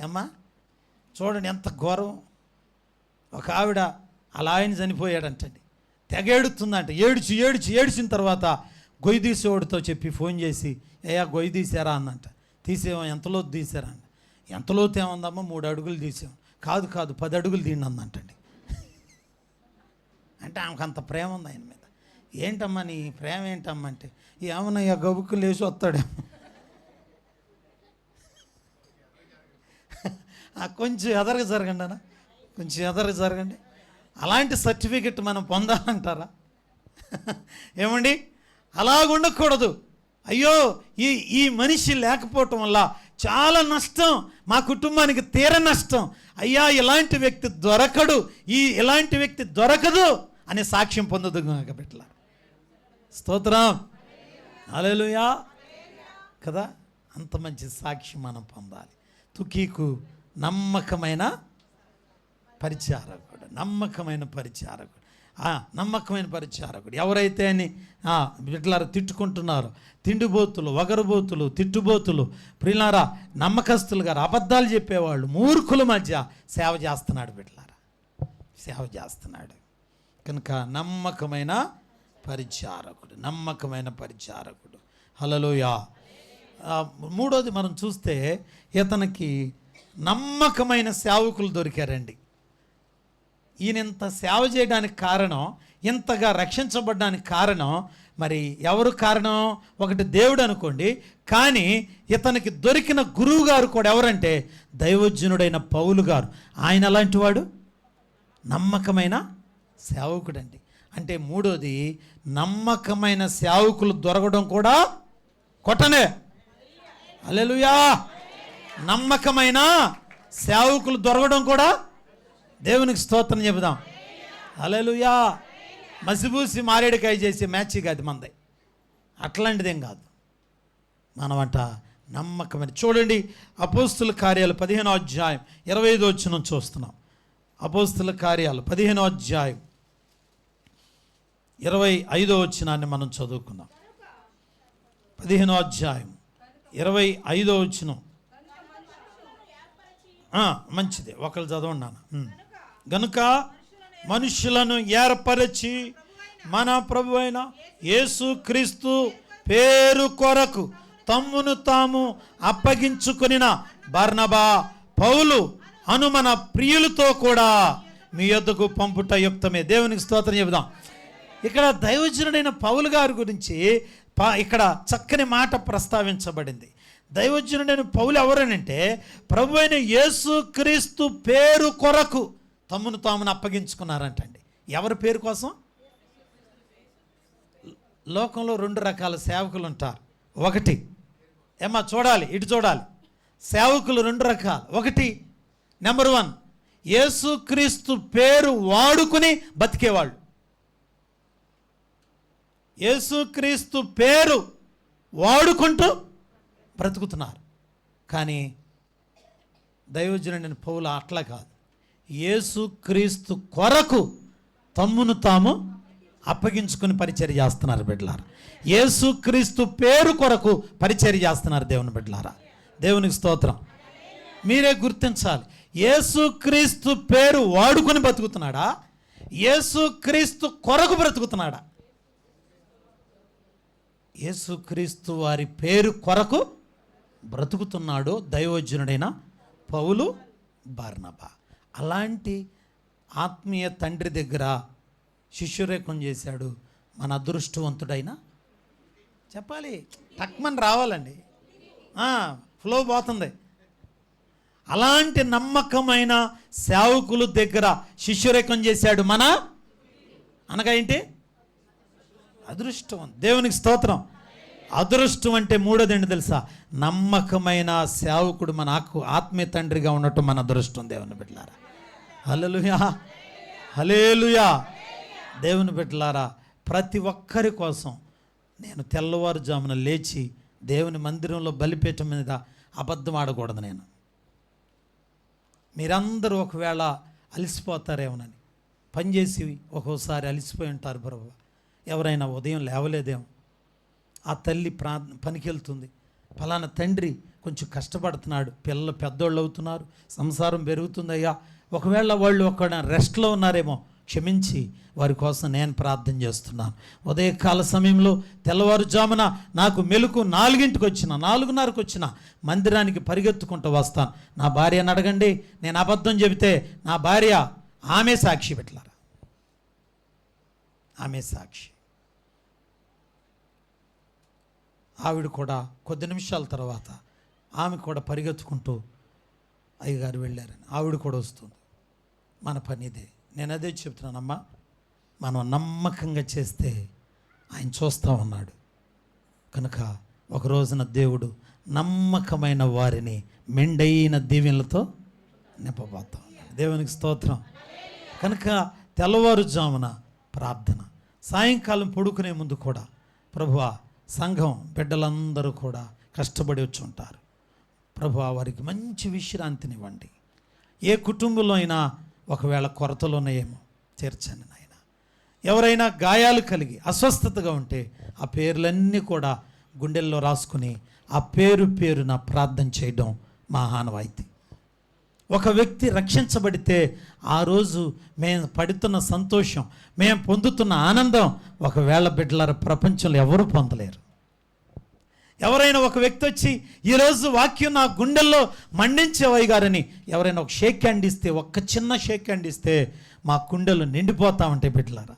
A: ఏమ్మా చూడండి ఎంత ఘోరం. ఒక ఆవిడ అలా ఆయన చనిపోయాడంటండి, తెగేడుతుందంట, ఏడ్చిన తర్వాత గొయ్యి తీసేవాడితో చెప్పి ఫోన్ చేసి, అయ్యా గొయ్యి తీసారా అందంట. తీసేమో, ఎంతలోతు తీసారా అంట. ఎంతలోతు ఏముందమ్మా, 3 అడుగులు తీసాం. కాదు 10 అడుగులు తీయండి అందంటండి. అంటే ఆమెకు అంత ప్రేమ ఉంది ఆయన మీద. ఏంటమ్మా నీ ప్రేమ ఏంటమ్మా అంటే, ఏమన్నా గబుక్కులు లేచి వస్తాడేమో, కొంచెం ఎదరగా జరగండి అన్న, కొంచెం ఎదరగా జరగండి. అలాంటి సర్టిఫికెట్ మనం పొందాలంటారా? ఏమండి, అలాగుండకూడదు. అయ్యో ఈ మనిషి లేకపోవటం వల్ల చాలా నష్టం, మా కుటుంబానికి తీర నష్టం, అయ్యా ఇలాంటి వ్యక్తి దొరకడు, ఇలాంటి వ్యక్తి దొరకదు అనే సాక్ష్యం పొందదు బిడ్డల. స్తోత్రం, హల్లెలూయా కదా. అంత మంచి సాక్ష్యం మనం పొందాలి. తుకీకు నమ్మకమైన పరిచారకుడు, నమ్మకమైన పరిచారకుడు. నమ్మకమైన పరిచారకుడు. ఎవరైతే అని బిడ్డలారా తిట్టుకుంటున్నారో, తిండిబోతులు, వగరుబోతులు, తిట్టుబోతులు, ప్రియులారా, నమ్మకస్తులు గారు, అబద్ధాలు చెప్పేవాళ్ళు, మూర్ఖుల మధ్య సేవ చేస్తున్నాడు బిడ్డలారా, సేవ చేస్తున్నాడు. కనుక నమ్మకమైన పరిచారకుడు, నమ్మకమైన పరిచారకుడు. హల్లెలూయా. మూడోది మనం చూస్తే ఇతనికి నమ్మకమైన సేవకులు దొరికారండి. ఈయన ఇంత సేవ చేయడానికి కారణం, ఇంతగా రక్షించబడ్డానికి కారణం, మరి ఎవరు కారణం? ఒకటి దేవుడు అనుకోండి, కానీ ఇతనికి దొరికిన గురువు గారు కూడా ఎవరంటే దైవజనుడైన పౌలు గారు. ఆయన అలాంటి వాడు, నమ్మకమైన సేవకుడండి. అంటే మూడోది, నమ్మకమైన సేవకులు దొరకడం కూడా కొట్టనే. హల్లెలూయా. నమ్మకమైన సేవకులు దొరకడం కూడా దేవునికి స్తోత్రం చెబుదాం. హల్లెలూయా. మసిబూసి మారేడుకాయ చేసే మ్యాచ్ కాదు మనది, అట్లాంటిదేం కాదు. మనమంట నమ్మకమైన. చూడండి, అపోస్తుల కార్యాలు 15వ అధ్యాయం 25వ వచనం చూస్తున్నాం. అపోస్తుల కార్యాలు 15వ అధ్యాయం 25వ వచనాన్ని మనం చదువుకుందాం. 15వ అధ్యాయం 25వ వచనం. మంచిది, ఒకళ్ళు చదవండి నాన్న. గనుక మనుషులను ఏర్పరచి మన ప్రభు అయిన యేసుక్రీస్తు పేరు కొరకు తమ్మును తాము అప్పగించుకొనిన బర్నబా, పౌలు అను మన ప్రియులతో కూడా మీ యొద్దకు పంపుట యుక్తమే. దేవునికి స్తోత్రం చెబుదాం. ఇక్కడ దైవజనుడైన పౌలు గారి గురించి ఇక్కడ చక్కని మాట ప్రస్తావించబడింది. దైవజనుడైన పౌలు ఎవరనంటే ప్రభు అయిన యేసుక్రీస్తు పేరు కొరకు తమ్మును తామును అప్పగించుకున్నారంటండి. ఎవరి పేరు కోసం? లోకంలో 2 రకాల సేవకులు ఉంటారు. ఒకటి చూడాలి, ఇటు చూడాలి. సేవకులు 2 రకాలు. ఒకటి, నెంబర్ 1, యేసుక్రీస్తు పేరు వాడుకుని బతికేవాళ్ళు. యేసుక్రీస్తు పేరు వాడుకుంటూ బ్రతుకుతున్నారు. కానీ దైవజనుడైన పౌలు అట్లా కాదు. యేసుక్రీస్తు కొరకు తమ్మును తాము అప్పగించుకుని పరిచర్య చేస్తున్నారు బిడ్డలారా. యేసుక్రీస్తు పేరు కొరకు పరిచర్య చేస్తున్నారు దేవుని బిడ్డలారా. దేవునికి స్తోత్రం. మీరే గుర్తించాలి, యేసుక్రీస్తు పేరు వాడుకొని బ్రతుకుతున్నాడా, యేసుక్రీస్తు కొరకు బ్రతుకుతున్నాడా? యేసుక్రీస్తు వారి పేరు కొరకు బ్రతుకుతున్నాడు దైవజనుడైన పౌలు, బర్నబా. అలాంటి ఆత్మీయ తండ్రి దగ్గర శిష్యురేకం చేశాడు మన అదృష్టవంతుడైన. చెప్పాలి, టక్మని రావాలండి, ఫ్లో పోతుంది. అలాంటి నమ్మకమైన సేవకుల దగ్గర శిష్యురేకం చేశాడు మన, అనగా ఏంటి? అదృష్టం. దేవునికి స్తోత్రం. అదృష్టం అంటే మూడోది ఏంటి తెలుసా? నమ్మకమైన సేవకుడు మన ఆత్మీయ తండ్రిగా ఉన్నట్టు మన అదృష్టం. దేవుని బిడ్డలారా, హల్లెలూయా, హల్లెలూయా. దేవుని బిడ్డలారా, ప్రతి ఒక్కరి కోసం నేను తెల్లవారుజామున లేచి దేవుని మందిరంలో బలిపీఠం మీద అబద్ధం ఆడకూడదు. నేను మీరందరూ ఒకవేళ అలసిపోతారేమోనని పనిచేసి ఒక్కోసారి అలసిపోయి ఉంటారు. ప్రభు, ఎవరైనా ఉదయం లేవలేదేమో, ఆ తల్లి పనికి వెళ్తుంది, ఫలానా తండ్రి కొంచెం కష్టపడుతున్నాడు, పిల్లలు పెద్దోళ్ళు అవుతున్నారు, సంసారం పెరుగుతుందయ్యా, ఒకవేళ వాళ్ళు ఒక రెస్ట్లో ఉన్నారేమో, క్షమించి వారి కోసం నేను ప్రార్థన చేస్తున్నాను. ఉదయకాల సమయంలో తెల్లవారుజామున నాకు మెలకు 4ంటికి వచ్చిన 4:30కి వచ్చిన మందిరానికి పరిగెత్తుకుంటూ వస్తాను. నా భార్యను అడగండి, నేను అబద్ధం చెబితే నా భార్య ఆమె సాక్షి పెట్టారా, ఆమె సాక్షి. ఆవిడ కూడా కొద్ది నిమిషాల తర్వాత ఆమె కూడా పరిగెత్తుకుంటూ అయ్యగారు వెళ్ళారని ఆవిడ కూడా వస్తుంది. మన పని ఇదే. నేను అదే చెప్తున్నానమ్మా, మనం నమ్మకంగా చేస్తే ఆయన చూస్తూ ఉన్నాడు. కనుక ఒక రోజున దేవుడు నమ్మకమైన వారిని మెండైన దీవెనలతో నింపబోతా ఉన్నాడు. దేవునికి స్తోత్రం. కనుక తెల్లవారుజామున ప్రార్థన, సాయంకాలం పడుకునే ముందు కూడా, ప్రభువా, సంఘం బిడ్డలందరూ కూడా కష్టపడి వచ్చి ఉంటారు, ప్రభువా, వారికి మంచి విశ్రాంతినివ్వండి. ఏ కుటుంబంలో అయినా ఒకవేళ కొరతలు ఉన్నాయేమో తీర్చండి నాయన. ఎవరైనా గాయాలు కలిగి అస్వస్థతగా ఉంటే ఆ పేర్లన్నీ కూడా గుండెల్లో రాసుకుని ఆ పేరున ప్రార్థన చేయడం మా ఆనవాయితీ. ఒక వ్యక్తి రక్షించబడితే ఆ రోజు మేము పడుతున్న సంతోషం, మేము పొందుతున్న ఆనందం ఒకవేళ బిడ్డలారా ప్రపంచంలో ఎవరు పొందలేరు. ఎవరైనా ఒక వ్యక్తి వచ్చి ఈరోజు వాక్యం నా గుండెల్లో మండించేవయ్య గారని ఎవరైనా ఒక షేక్ హ్యాండ్ ఇస్తే, ఒక్క చిన్న షేక్ హ్యాండ్ ఇస్తే మా గుండెలు నిండిపోతా ఉంటాయి బిడ్డలారా.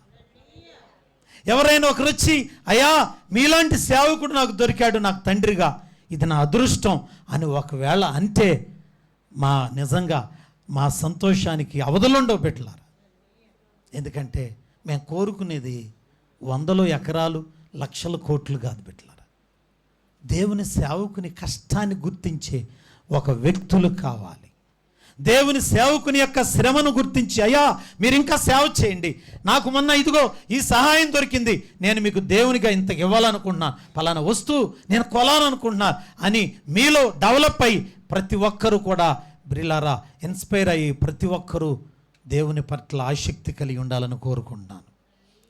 A: ఎవరైనా ఒకరు వచ్చి అయ్యా మీలాంటి సేవకుడు నాకు దొరికాడు నాకు తండ్రిగా, ఇది నా అదృష్టం అని ఒకవేళ అంటే నిజంగా మా సంతోషానికి అవధులుండవు బిడ్డలారా. ఎందుకంటే మేము కోరుకునేది 100 ఎకరాలు 1,00,000 కోట్లు కాదు బిడ్డలారా. దేవుని సేవకుని కష్టాన్ని గుర్తించే ఒక వ్యక్తులు కావాలి. దేవుని సేవకుని యొక్క శ్రమను గుర్తించి అయ్యా మీరు ఇంకా సేవ చేయండి, నాకు మొన్న ఇదిగో ఈ సహాయం దొరికింది, నేను మీకు దేవునిగా ఇంత ఇవ్వాలనుకుంటున్నాను, పలానా వస్తువు నేను కొలాలనుకుంటున్నాను అని మీలో డెవలప్ అయ్యి ప్రతి ఒక్కరూ కూడా బ్రిలారా ఇన్స్పైర్ అయ్యి ప్రతి ఒక్కరూ దేవుని పట్ల ఆసక్తి కలిగి ఉండాలని కోరుకుంటున్నాను.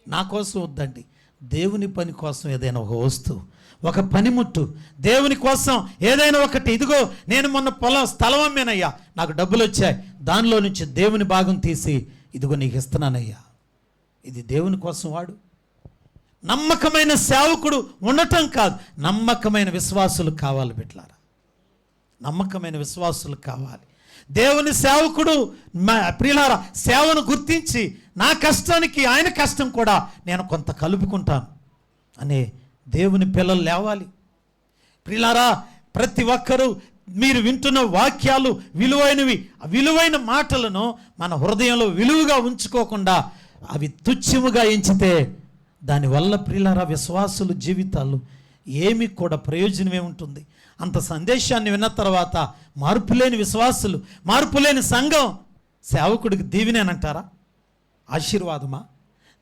A: నా కోసం వద్దండి, దేవుని పని కోసం ఏదైనా ఒక వస్తువు, ఒక పనిముట్టు, దేవుని కోసం ఏదైనా ఒకటి, ఇదిగో నేను మొన్న స్థలం అమ్మేనయ్యా, నాకు డబ్బులు వచ్చాయి, దానిలో నుంచి దేవుని భాగం తీసి ఇదిగో నీకు ఇస్తున్నానయ్యా, ఇది దేవుని కోసం వాడు. నమ్మకమైన సేవకుడు ఉండటం కాదు, నమ్మకమైన విశ్వాసులు కావాలి బిడ్డలారా. నమ్మకమైన విశ్వాసులు కావాలి. దేవుని సేవకుడు ప్రియులారా సేవను గుర్తించి నా కష్టానికి ఆయన కష్టం కూడా నేను కొంత కలుపుకుంటాను అనే దేవుని పిల్లలు లేవాలి. ప్రియులారా ప్రతి ఒక్కరూ మీరు వింటున్న వాక్యాలు విలువైనవి, విలువైన మాటలను మన హృదయంలో విలువగా ఉంచుకోకుండా అవి తుచ్చముగా ఎంచితే దానివల్ల ప్రియులారా విశ్వాసుల జీవితాలు ఏమి కూడా ప్రయోజనమే ఉంటుంది. అంత సందేశాన్ని విన్న తర్వాత మార్పులేని విశ్వాసులు, మార్పులేని సంఘం సేవకుడికి దీవెనేనంటారా? ఆశీర్వాదమా?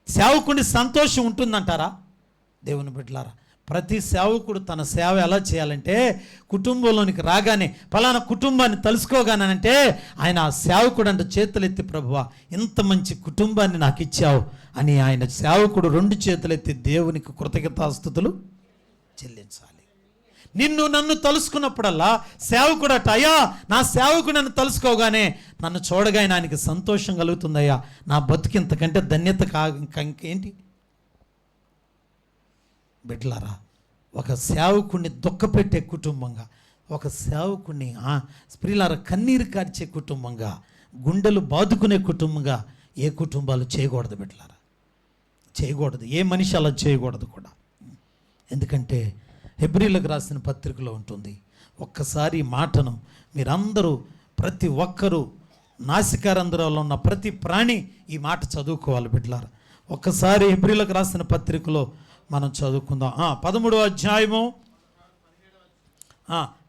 A: సేవకుడి సంతోషం ఉంటుందంటారా? దేవుని బిడ్డలారా ప్రతి సేవకుడు తన సేవ ఎలా చేయాలంటే కుటుంబంలోనికి రాగానే ఫలానా కుటుంబాన్ని తలుసుకోగానంటే ఆయన ఆ సేవకుడు అంటే చేతులెత్తి ప్రభువా ఇంత మంచి కుటుంబాన్ని నాకు ఇచ్చావు అని ఆయన సేవకుడు 2 చేతులెత్తి దేవునికి కృతజ్ఞతాస్తుతులు చెల్లించాలి. నన్ను తలుసుకున్నప్పుడల్లా సేవకుడట అయ్యా నా సేవకుడు నన్ను తలుసుకోగానే నన్ను చూడగానే ఆయనకి సంతోషం కలుగుతుందయ్యా, నా బతుకు ఇంతకంటే ధన్యత ఇంకేంటి? బిడ్డలారా ఒక సేవకుడిని దుఃఖపెట్టే కుటుంబంగా, ఒక సేవకుడిని స్త్రీలారా కన్నీరు కార్చే కుటుంబంగా, గుండెలు బాదుకునే కుటుంబంగా ఏ కుటుంబాలు చేయకూడదు బిడ్డలారా, చేయకూడదు. ఏ మనిషి అలా చేయకూడదు కూడా. ఎందుకంటే హెబ్రీలకు రాసిన పత్రికలో ఉంటుంది. ఒక్కసారి ఈ మాటను మీరందరూ ప్రతి ఒక్కరూ నాసికారంధ్రంలో ఉన్న ప్రతి ప్రాణి ఈ మాట చదువుకోవాలి బిడ్డలారా. ఒక్కసారి హెబ్రీలకు రాసిన పత్రికలో మనం చదువుకుందాం. 13వ అధ్యాయము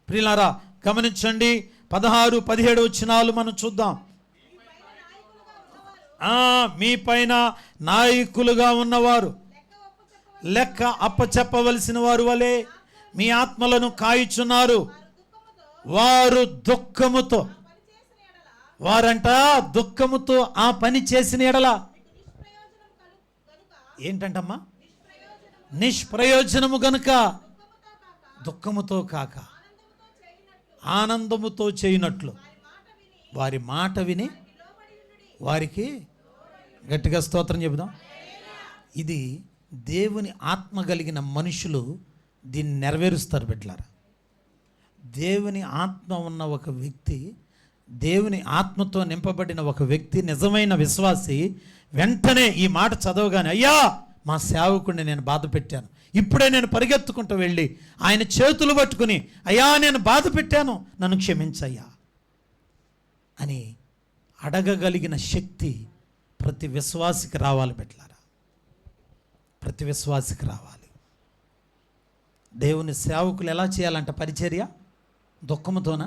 A: ప్రియులారా గమనించండి, 16, 17 వచనాలు మనం చూద్దాం. మీ పైన నాయకులుగా ఉన్నవారు లెక్క అప్పచెప్పవలసిన వారు వలె మీ ఆత్మలను కాయుచున్నారు. వారు దుఃఖముతో, వారంట దుఃఖముతో ఆ పని చేసిన ఎడల ఏంటంటమ్మా? నిష్ప్రయోజనము గనుక దుఃఖముతో కాక ఆనందముతో చేయనట్లు వారి మాట విని వారికి గట్టిగా స్తోత్రం చెబుదాం. ఇది దేవుని ఆత్మ కలిగిన మనుషులు దీన్ని నెరవేరుస్తారు బిడ్డలారా. దేవుని ఆత్మ ఉన్న ఒక వ్యక్తి, దేవుని ఆత్మతో నింపబడిన ఒక వ్యక్తి, నిజమైన విశ్వాసి వెంటనే ఈ మాట చదవగానే అయ్యా మా సేవకుడిని నేను బాధ పెట్టాను, ఇప్పుడే నేను పరిగెత్తుకుంటూ వెళ్ళి ఆయన చేతులు పట్టుకుని అయ్యా నేను బాధ పెట్టాను నన్ను క్షమించయ్యా అని అడగగలిగిన శక్తి ప్రతి విశ్వాసికి రావాలి బిడ్డలారా, ప్రతి విశ్వాసికి రావాలి. దేవుని సేవకులు ఎలా చేయాలంట పరిచర్య? దుఃఖముతోనా?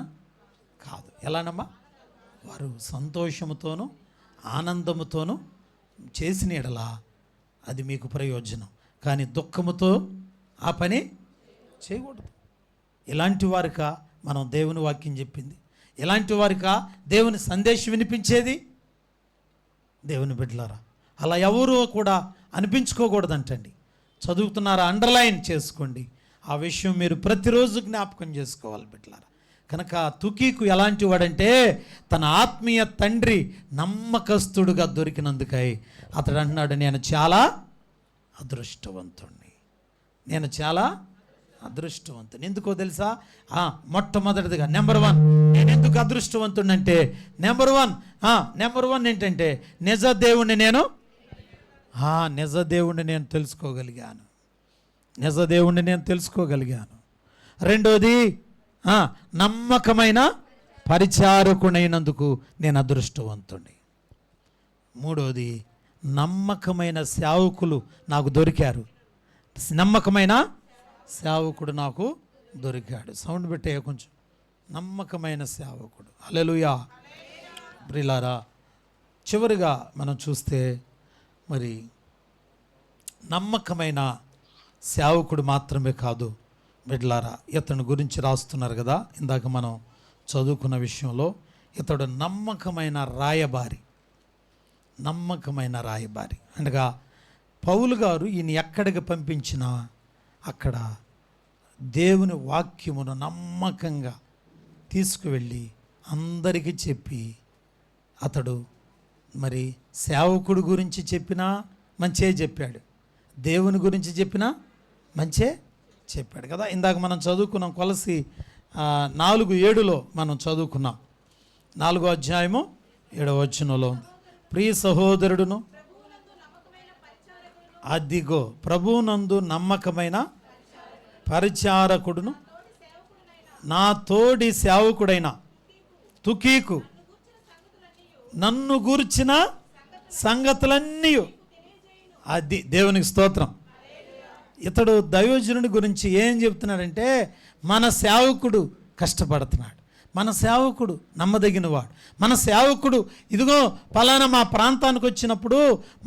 A: కాదు. ఎలానమ్మా? వారు సంతోషముతోనూ ఆనందముతోనూ చేసిన ఎడలా అది మీకు ప్రయోజనం, కానీ దుఃఖముతో ఆ పని చేయకూడదు. ఇలాంటి వారిక మనం దేవుని వాక్యం చెప్పింది, ఇలాంటి వారిక దేవుని సందేశం వినిపించేది. దేవుని బిడ్డలారా అలా ఎవరు కూడా అనిపించుకోకూడదంటండి. చదువుతున్నారా? అండర్లైన్ చేసుకోండి. ఆ విషయం మీరు ప్రతిరోజు జ్ఞాపకం చేసుకోవాలి బిడ్డలారా. కనుక తుకీకు ఎలాంటి వాడంటే తన ఆత్మీయ తండ్రి నమ్మకస్తుడుగా దొరికినందుకై అతడు అంటున్నాడు, నేను చాలా అదృష్టవంతుణ్ణి, నేను చాలా అదృష్టవంతుని. ఎందుకో తెలుసా? మొట్టమొదటిదిగా నెంబర్ 1 నేను ఎందుకు అదృష్టవంతుడిని అంటే నెంబర్ వన్ ఏంటంటే నిజ దేవుణ్ణి నేను తెలుసుకోగలిగాను. నిజ దేవుణ్ణి నేను తెలుసుకోగలిగాను. రెండోది నమ్మకమైన పరిచారకుడైనందుకు నేను అదృష్టవంతుణ్ణి. మూడోది నమ్మకమైన సేవకులు నాకు దొరికారు. నమ్మకమైన సేవకుడు నాకు దొరికాడు. సౌండ్ పెట్టే కొంచెం. నమ్మకమైన సేవకుడు. హల్లెలూయా. ప్రియులారా, చివరిగా మనం చూస్తే మరి నమ్మకమైన సేవకుడు మాత్రమే కాదు బిడ్డలారా, ఇతని గురించి రాస్తున్నారు కదా ఇందాక మనం చదువుకున్న విషయంలో, ఇతడు నమ్మకమైన రాయబారి. నమ్మకమైన రాయబారి అనగా పౌలు గారు ఈయన ఎక్కడికి పంపించినా అక్కడ దేవుని వాక్యమును నమ్మకంగా తీసుకువెళ్ళి అందరికీ చెప్పి, అతడు మరి సేవకుడు గురించి చెప్పినా మంచే చెప్పాడు, దేవుని గురించి చెప్పినా మంచే చెప్పాడు కదా. ఇందాక మనం చదువుకున్నాం కొలసి 4:7 మనం చదువుకున్నాం. 4వ అధ్యాయము 7వ వచనంలో ప్రియ సహోదరుడును, అదిగో ప్రభువునందు నమ్మకమైన పరిచారకుడును నా తోడి సేవకుడైన తుకీకు నన్ను గూర్చిన సంగతులన్నీ, అది దేవునికి స్తోత్రం. ఇతడు దైవజనుడి గురించి ఏం చెప్తున్నాడంటే మన సేవకుడు కష్టపడుతున్నాడు, మన సేవకుడు నమ్మదగినవాడు, మన సేవకుడు ఇదిగో పలానా మా ప్రాంతానికి వచ్చినప్పుడు,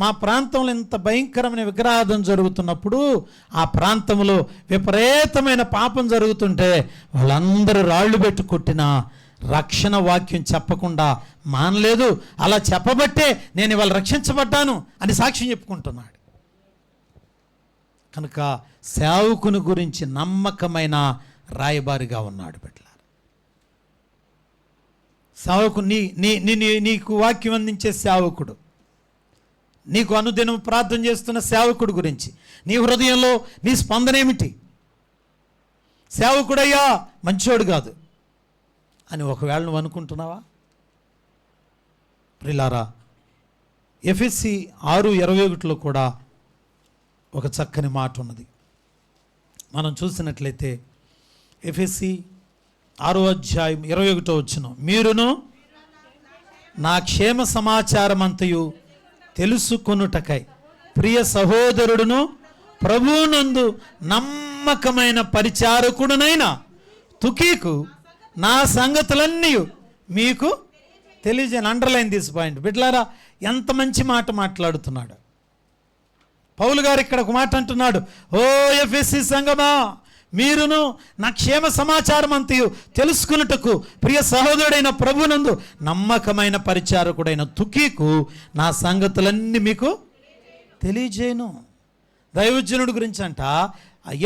A: మా ప్రాంతంలో ఇంత భయంకరమైన విగ్రహార్థం జరుగుతున్నప్పుడు, ఆ ప్రాంతంలో విపరీతమైన పాపం జరుగుతుంటే వాళ్ళందరూ రాళ్ళు పెట్టి కొట్టినా రక్షణ వాక్యం చెప్పకుండా మానలేదు. అలా చెప్పబట్టే నేను ఇవాళ రక్షించబడ్డాను అని సాక్ష్యం చెప్పుకుంటున్నాడు. కనుక సేవకుని గురించి నమ్మకమైన రాయబారిగా ఉన్నాడు బిడ్డలారా. సేవకుడు నీకు వాక్యం అందించే సేవకుడు, నీకు అనుదినం ప్రార్థన చేస్తున్న సేవకుడు గురించి నీ హృదయంలో నీ స్పందన ఏమిటి? సేవకుడయ్యా మంచోడు కాదు అని ఒకవేళ నువ్వు అనుకుంటున్నావా? ప్రియులారా, ఎఫెసీ 6:21 కూడా ఒక చక్కని మాట ఉన్నది. మనం చూసినట్లయితే ఎఫెసీ 6:21 మీరును నా క్షేమ సమాచారం అంతయు తెలుసుకొనుటకై ప్రియ సహోదరుడును ప్రభువునందు నమ్మకమైన పరిచారకుడునైన తుకీకు నా సంగతులన్నీ మీకు తెలియజేయను. అండర్లైన్ దిస్ పాయింట్ బిడ్డలారా, ఎంత మంచి మాట మాట్లాడుతున్నాడు పౌలు గారు. ఇక్కడ ఒక మాట అంటున్నాడు, ఓ ఎఫెసీ సంగమా, మీరును నా క్షేమ సమాచారం అంతయు తెలుసుకున్నటకు ప్రియ సహోదరుడైన ప్రభునందు నమ్మకమైన పరిచారకుడైన తుకీకు నా సంగతులన్నీ మీకు తెలియజేయను. దైవజనుడి గురించి అంట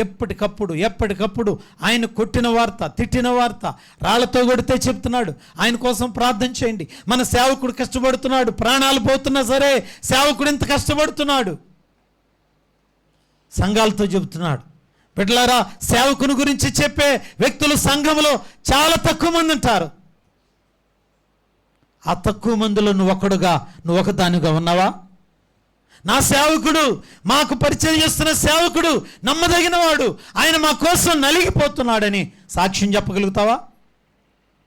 A: ఎప్పటికప్పుడు ఆయన కొట్టిన వార్త, తిట్టిన వార్త, రాళ్లతో కొడితే చెప్తున్నాడు, ఆయన కోసం ప్రార్థన చేయండి. మన సేవకుడు కష్టపడుతున్నాడు, ప్రాణాలు పోతున్నా సరే సేవకుడు ఇంత కష్టపడుతున్నాడు. సంఘాలతో చెబుతున్నాడు. బిడ్డలారా, సేవకుని గురించి చెప్పే వ్యక్తులు సంఘంలో చాలా తక్కువ మంది ఉంటారు. ఆ తక్కువ మందిలో నువ్వు ఒకదానిగా ఉన్నావా? నా సేవకుడు, మాకు పరిచయం చేస్తున్న సేవకుడు నమ్మదగినవాడు, ఆయన మా కోసం నలిగిపోతున్నాడని సాక్ష్యం చెప్పగలుగుతావా?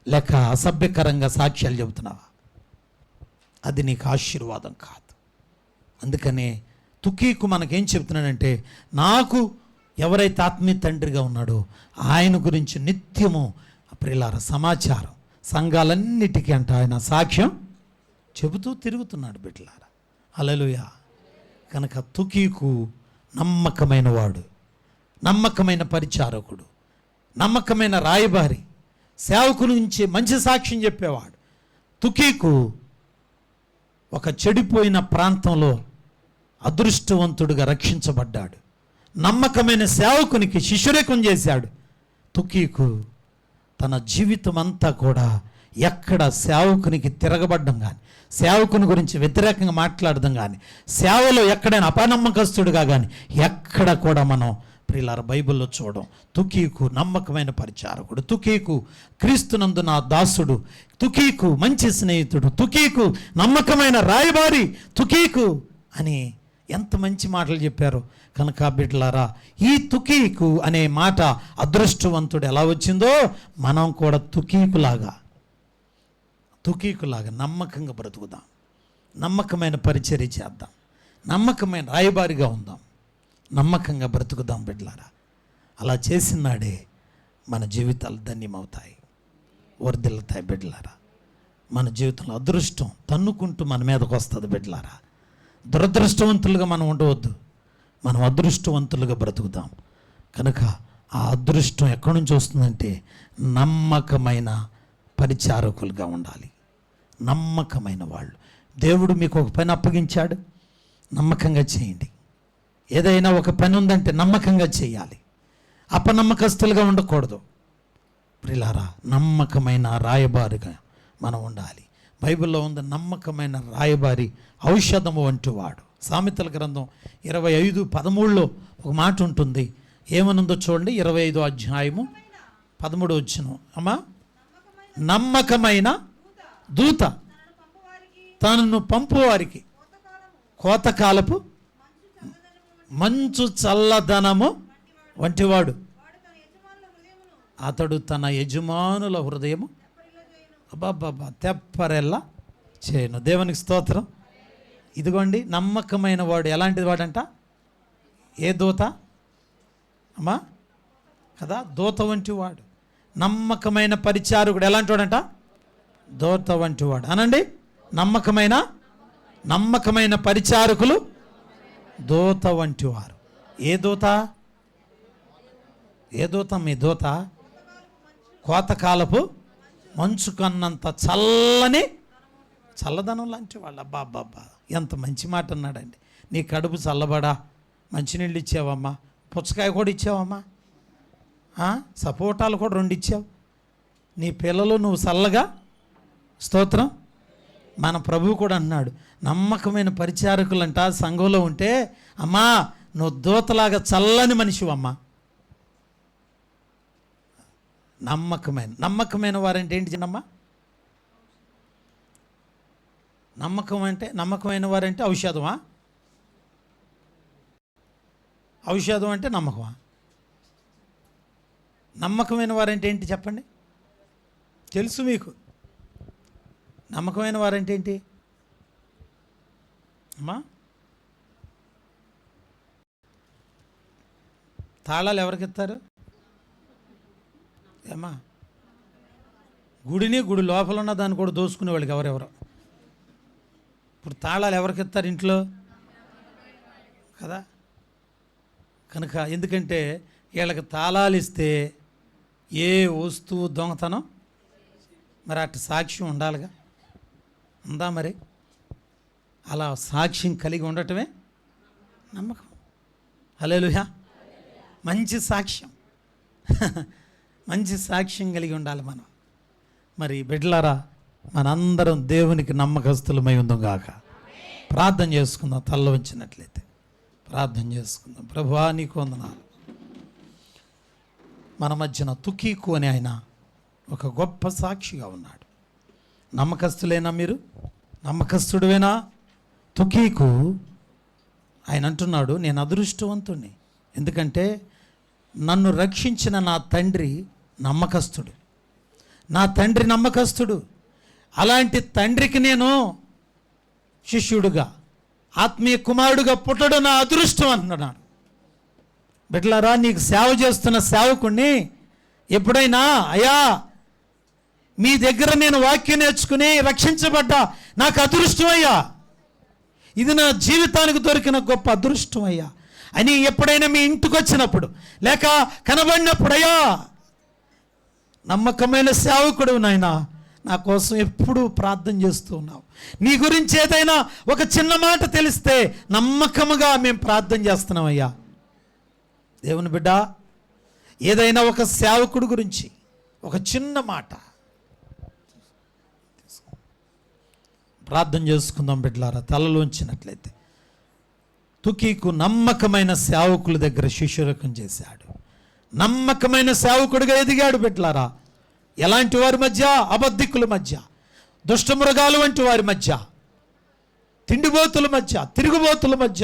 A: లేక అసభ్యకరంగా సాక్ష్యాలు చెబుతున్నావా? అది నీకు ఆశీర్వాదం కాదు. అందుకనే తుకీకు మనకేం చెప్తున్నాడంటే, నాకు ఎవరైతే ఆత్మీయ తండ్రిగా ఉన్నాడో ఆయన గురించి నిత్యము ప్రియులారా సమాచారం సంఘాలన్నిటికీ అంట ఆయన సాక్ష్యం చెబుతూ తిరుగుతున్నాడు బిడ్డలారా. హల్లెలూయా. కనుక తుకీకు నమ్మకమైన వాడు, నమ్మకమైన పరిచారకుడు, నమ్మకమైన రాయబారి, సేవకుల నుంచి మంచి సాక్ష్యం చెప్పేవాడు. తుకీకు ఒక చెడిపోయిన ప్రాంతంలో అదృష్టవంతుడుగా రక్షించబడ్డాడు. నమ్మకమైన సేవకునికి శిష్యరేకం చేశాడు. తుకీకు తన జీవితం అంతా కూడా ఎక్కడ సేవకునికి తిరగబడ్డం కానీ, సేవకుని గురించి వ్యతిరేకంగా మాట్లాడడం కానీ, సేవలో ఎక్కడైనా అపనమ్మకస్తుడుగా కానీ ఎక్కడ కూడా మనం ప్రియులార బైబిల్లో చూడం. తుకీకు నమ్మకమైన పరిచారకుడు, తుకీకు క్రీస్తునందు నా దాసుడు, తుకీకు మంచి స్నేహితుడు, తుకీకు నమ్మకమైన రాయబారి, తుకీకు అని ఎంత మంచి మాటలు చెప్పారు. కనుక బిడ్డలారా, ఈ తుకీకు అనే మాట అదృష్టవంతుడు ఎలా వచ్చిందో మనం కూడా తుకీకులాగా నమ్మకంగా బ్రతుకుదాం, నమ్మకమైన పరిచర్య చేద్దాం, నమ్మకమైన రాయబారిగా ఉందాం, నమ్మకంగా బ్రతుకుదాం బిడ్డలారా. అలా చేసినాడే మన జీవితాలు ధన్యమవుతాయి, వర్ధిల్లుతాయి బిడ్డలారా. మన జీవితంలో అదృష్టం తన్నుకుంటూ మన మీదకు వస్తుంది బిడ్డలారా. దురదృష్టవంతులుగా మనం ఉండవద్దు, మనం అదృష్టవంతులుగా బ్రతుకుదాం. కనుక ఆ అదృష్టం ఎక్కడి నుంచి వస్తుందంటే నమ్మకమైన పరిచారకులుగా ఉండాలి, నమ్మకమైన వాళ్ళు. దేవుడు మీకు ఒక పని అప్పగించాడు, నమ్మకంగా చేయండి. ఏదైనా ఒక పని ఉందంటే నమ్మకంగా చేయాలి, అపనమ్మకస్తులుగా ఉండకూడదు. ప్రిలారా, నమ్మకమైన రాయబారిగా మనం ఉండాలి. బైబిల్లో ఉంది, నమ్మకమైన రాయబారి ఔషధము వంటి వాడు. సామెతల గ్రంథం 25:13 ఒక మాట ఉంటుంది. ఏమనుందో చూడండి, 25 అధ్యాయము 13 వచనం. అమ్మా, నమ్మకమైన దూత తనను పంపువారికి కోతకాలపు మంచు చల్లదనము వంటివాడు. అతడు తన యజమానుల హృదయము అబ్బాబ్బా తెప్పరెల్లా చేయను. దేవునికి స్తోత్రం. ఇదిగోండి, నమ్మకమైన వాడు ఎలాంటిది వాడంట? ఏ దూత అమ్మా కదా, దూత వంటి వాడు. నమ్మకమైన పరిచారకుడు ఎలాంటి వాడంట? దూత వంటి వాడు. అనండి, నమ్మకమైన పరిచారకులు దూత వంటి వారు. ఏ దూత? మీ దూత కోతకాలపు మంచు కన్నంత చల్లదనం లాంటి వాళ్ళు. అబ్బా, ఎంత మంచి మాట అన్నాడండి. నీ కడుపు చల్లబడా, మంచినీళ్ళు ఇచ్చావమ్మా, పుచ్చకాయ కూడా ఇచ్చావమ్మా, సపోటాలు కూడా 2 ఇచ్చావు. నీ పిల్లలు నువ్వు చల్లగా, స్తోత్రం. మన ప్రభువు కూడా అన్నాడు, నమ్మకమైన పరిచారకులంట సంఘంలో ఉంటే, అమ్మా నువ్వు దూతలాగా చల్లని మనిషివమ్మా. నమ్మకమైన వారంటే ఏంటి చిన్నమ్మా? నమ్మకమైన వారంటే ఔషధమా? ఔషధం అంటే నమ్మకమా? నమ్మకమైన వారంటే ఏంటి చెప్పండి? తెలుసు మీకు. నమ్మకమైన వారంటే ఏంటి అమ్మా? తాళాలు ఎవరికి ఇస్తారు అమ్మా? గుడి లోపల ఉన్న దాన్ని కూడా దోసుకునే వాళ్ళకి ఎవరెవరో. ఇప్పుడు తాళాలు ఎవరికి ఇస్తారు ఇంట్లో కదా? కనుక ఎందుకంటే వీళ్ళకి తాళాలు ఇస్తే ఏ వస్తువు దొంగతనం, మరి అటు సాక్ష్యం ఉండాలిగా, ఉందా? మరి అలా సాక్ష్యం కలిగి ఉండటమే నమ్మకం. హల్లెలూయా. మంచి సాక్ష్యం మంచి సాక్ష్యం కలిగి ఉండాలి మనం. మరి బిడ్డలారా, మనందరం దేవునికి నమ్మకస్తులమై ఉందాం గాక. ప్రార్థన చేసుకుందాం, తల్ల వంచినట్లయితే ప్రార్థన చేసుకుందాం. ప్రభువా, నీకు వందనాలు. మన మధ్యన తుకీకు అని ఆయన ఒక గొప్ప సాక్షిగా ఉన్నాడు. నమ్మకస్తులేనా మీరు? నమ్మకస్తుడువేనా? తుకీకు ఆయన అంటున్నాడు, నేను అదృష్టవంతుణ్ణి, ఎందుకంటే నన్ను రక్షించిన నా తండ్రి నమ్మకస్తుడు. నా తండ్రి నమ్మకస్తుడు. అలాంటి తండ్రికి నేను శిష్యుడుగా, ఆత్మీయ కుమారుడుగా పుట్టడం నా అదృష్టం అంటున్నాడు. బిడ్డలారా, నీకు సేవ చేస్తున్న సేవకుణ్ణి ఎప్పుడైనా, అయ్యా మీ దగ్గర నేను వాక్యం నేర్చుకుని రక్షించబడ్డా, నాకు అదృష్టం అయ్యా, ఇది నా జీవితానికి దొరికిన గొప్ప అదృష్టం అయ్యా అని ఎప్పుడైనా మీ ఇంటికి వచ్చినప్పుడు లేక కనబడినప్పుడు, అయ్యా నమ్మకమైన సేవకుడు నాయనా, నా కోసం ఎప్పుడూ ప్రార్థన చేస్తూ ఉన్నావు. నీ గురించి ఏదైనా ఒక చిన్న మాట తెలిస్తే నమ్మకముగా మేము ప్రార్థన చేస్తున్నామయ్యా. దేవుని బిడ్డ, ఏదైనా ఒక సేవకుడు గురించి ఒక చిన్న మాట ప్రార్థన చేసుకుందాం బిడ్డలారా. తలలోంచినట్లయితే తుకీకు నమ్మకమైన సేవకుల దగ్గర శిష్యురకం చేశాడు. నమ్మకమైన సేవకుడిగా ఎదిగాడు బిడ్డలారా. ఎలాంటి వారి మధ్య? అబద్ధికుల మధ్య, దుష్టమృగాలు వంటి వారి మధ్య, తిండిబోతుల మధ్య, తిరుగుబోతుల మధ్య,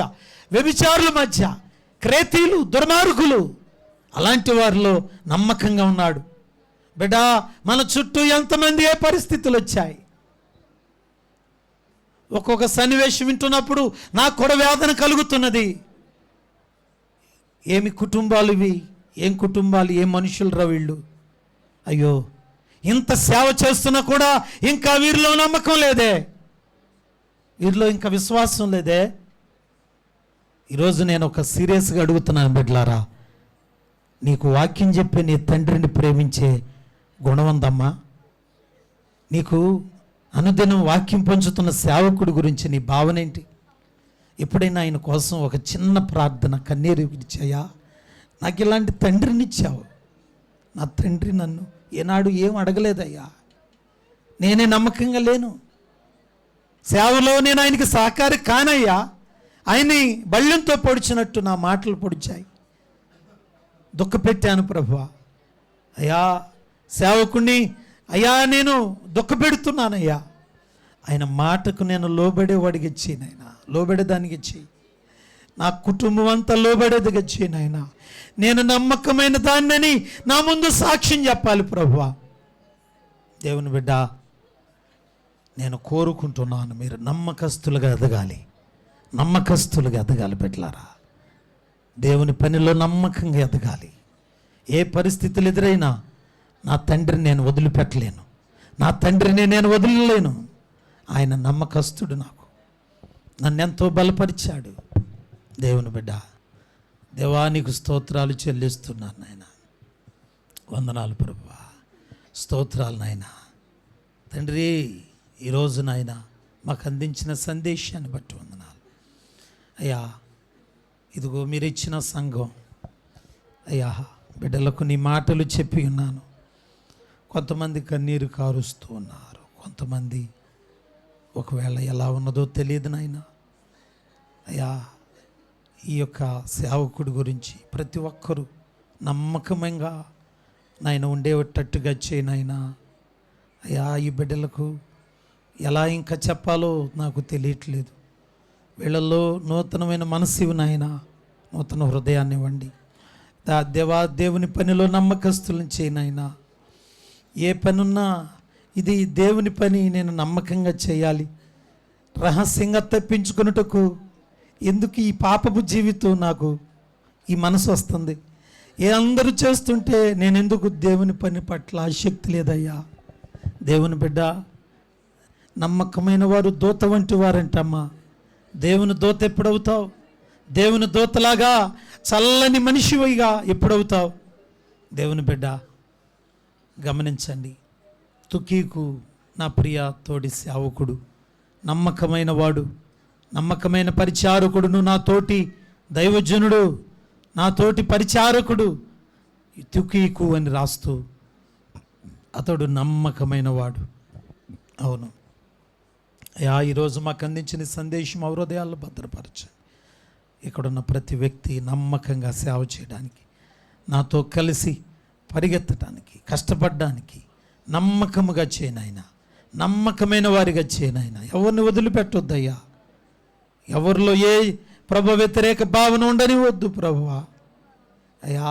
A: వ్యభిచారుల మధ్య, క్రేతీలు, దుర్మార్గులు, అలాంటి వారిలో నమ్మకంగా ఉన్నాడు. బిడ్డా, మన చుట్టూ ఎంతమంది ఏ పరిస్థితులు వచ్చాయి. ఒక్కొక్క సన్నివేశం వింటున్నప్పుడు నాకు కూడా వేదన కలుగుతున్నది. ఏమి కుటుంబాలు ఇవి, ఏం కుటుంబాలు, ఏం మనుషులు రా వీళ్ళు. అయ్యో, ఇంత సేవ చేస్తున్నా కూడా ఇంకా వీరిలో నమ్మకం లేదే, వీరిలో ఇంకా విశ్వాసం లేదే. ఈరోజు నేను ఒక సీరియస్గా అడుగుతున్నాను బిడ్డలారా, నీకు వాక్యం చెప్పే నీ తండ్రిని ప్రేమించే గుణం ఉందమ్మా? నీకు అనుదినం వాక్యం పంచుతున్న సేవకుడి గురించి నీ భావన ఏంటి? ఎప్పుడైనా ఆయన కోసం ఒక చిన్న ప్రార్థన, కన్నీరు ఇచ్చాయా? నాకు ఇలాంటి తండ్రిని ఇచ్చావు. నా తండ్రి నన్ను ఏనాడు ఏం అడగలేదయ్యా. నేనే నమ్మకంగా లేను, సేవలో నేను ఆయనకి సహకారి కానయ్యా. ఆయన్ని బళ్ళెంతో పొడిచినట్టు నా మాటలు పొడిచాయి, దుఃఖపెట్టాను ప్రభువా. అయ్యా, సేవకుణ్ణి అయ్యా నేను దుఃఖపెడుతున్నానయ్యా. ఆయన మాటకు నేను లోబడేవాడికి ఇచ్చి నాయన, లోబడేదానికి ఇచ్చి, నా కుటుంబం అంతా లోబడేదిగా ఇచ్చి నాయన. నేను నమ్మకమైన దాన్నని నా ముందు సాక్ష్యం చెప్పాలి ప్రభువా. దేవుని బిడ్డ, నేను కోరుకుంటున్నాను మీరు నమ్మకస్తులుగా ఎదగాలి, నమ్మకస్తులుగా ఎదగాలి బిడ్డలారా. దేవుని పనిలో నమ్మకంగా ఎదగాలి. ఏ పరిస్థితులు ఎదురైనా నా తండ్రిని నేను వదిలిపెట్టలేను, నా తండ్రిని నేను వదిలేను. ఆయన నమ్మకస్తుడు, నాకు నన్నెంతో బలపరిచాడు. దేవుని బిడ్డ, దేవానికి స్తోత్రాలు చెల్లిస్తున్నాను నాయన. వందనాలు ప్రభువా, స్తోత్రాలు నాయన. తండ్రి, ఈరోజు నాయన మాకు అందించిన సందేశాన్ని బట్టి వందనాలు అయ్యా. ఇదిగో మీరు ఇచ్చిన సంఘం అయ్యా, బిడ్డలకు నీ మాటలు చెప్పి ఉన్నాను. కొంతమంది కన్నీరు కారుస్తూ ఉన్నారు, కొంతమంది ఒకవేళ ఎలా ఉన్నదో తెలియదు నాయన. అయ్యా, ఈ యొక్క సేవకుడి గురించి ప్రతి ఒక్కరూ నమ్మకంగా నాయన ఉండేటట్టుగా చేయనైనా. అయ్యా, ఈ బిడ్డలకు ఎలా ఇంకా చెప్పాలో నాకు తెలియట్లేదు. వీళ్ళల్లో నూతనమైన మనసు నాయన, నూతన హృదయాన్ని ఇవ్వండి. దేవుని పనిలో నమ్మకస్తులను చేయనైనా. ఏ పనున్నా ఇది దేవుని పని, నేను నమ్మకంగా చేయాలి, రహస్యంగా తప్పించుకున్నట్టుకు ఎందుకు ఈ పాపపు జీవితం, నాకు ఈ మనసు వస్తుంది. ఏ అందరూ చేస్తుంటే నేను ఎందుకు దేవుని పని పట్ల ఆసక్తి లేదయ్యా. దేవుని బిడ్డ, నమ్మకమైన వారు దూత వంటి వారంటమ్మా. దేవుని దూత ఎప్పుడవుతావు? దేవుని దూతలాగా చల్లని మనిషిగా ఎప్పుడవుతావు? దేవుని బిడ్డ గమనించండి. తుకీకు నా ప్రియ తోడి సేవకుడు, నమ్మకమైన వాడు, నమ్మకమైన పరిచారకుడును, నా తోటి దైవజనుడు, నా తోటి పరిచారకుడు తుకీకు అని రాస్తూ, అతడు నమ్మకమైన వాడు. అవును అయ్యా, ఈరోజు మాకు అందించిన సందేశం హృదయాల్లో భద్రపరచండి. ఇక్కడున్న ప్రతి వ్యక్తి నమ్మకంగా సేవ చేయడానికి, నాతో కలిసి పరిగెత్తడానికి, కష్టపడడానికి నమ్మకముగా చేయనైనా, నమ్మకమైన వారిగా చేయనైనా. ఎవరిని వదిలిపెట్టొద్దయ్యా. ఎవరిలో ఏ ప్రభు వ్యతిరేక భావన ఉండనివద్దు ప్రభువా. అయ్యా,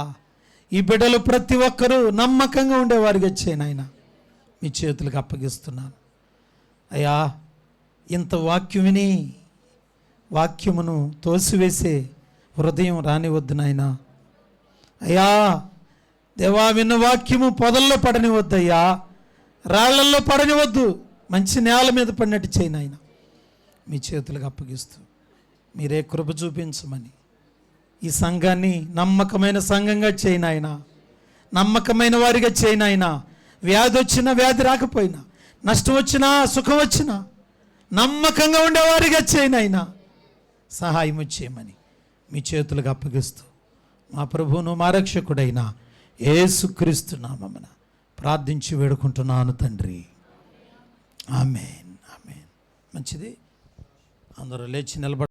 A: ఈ బిడ్డలు ప్రతి ఒక్కరూ నమ్మకంగా ఉండేవారిగా చేయనైనా. మీ చేతులకు అప్పగిస్తున్నాను అయ్యా. ఇంత వాక్యం విని వాక్యమును తోసివేసే హృదయం రానివద్దు నాయనా. అయ్యా దేవా, విన్న వాక్యము పొదల్లో పడనివద్దయ్యా, రాళ్లల్లో పడనివద్దు, మంచి నేల మీద పడినట్టు చేయి నాయన. మీ చేతులకు అప్పగిస్తూ మీరే కృప చూపించమని ఈ సంఘాన్ని నమ్మకమైన సంఘంగా చేయనాయన, నమ్మకమైన వారిగా చేయనాయన. వ్యాధి వచ్చినా వ్యాధి రాకపోయినా, నష్టం వచ్చినా సుఖం వచ్చినా నమ్మకంగా ఉండేవారిగా చేయనైనా సహాయం చేయమని మీ చేతులకు అప్పగిస్తూ మా ప్రభువును మా రక్షకుడైన యేసుక్రీస్తు నామమున ప్రార్థించి వేడుకుంటున్నాను తండ్రి. ఆమేన్. ఆమేన్. మంచిది. అందరూ లేచి నిలబడి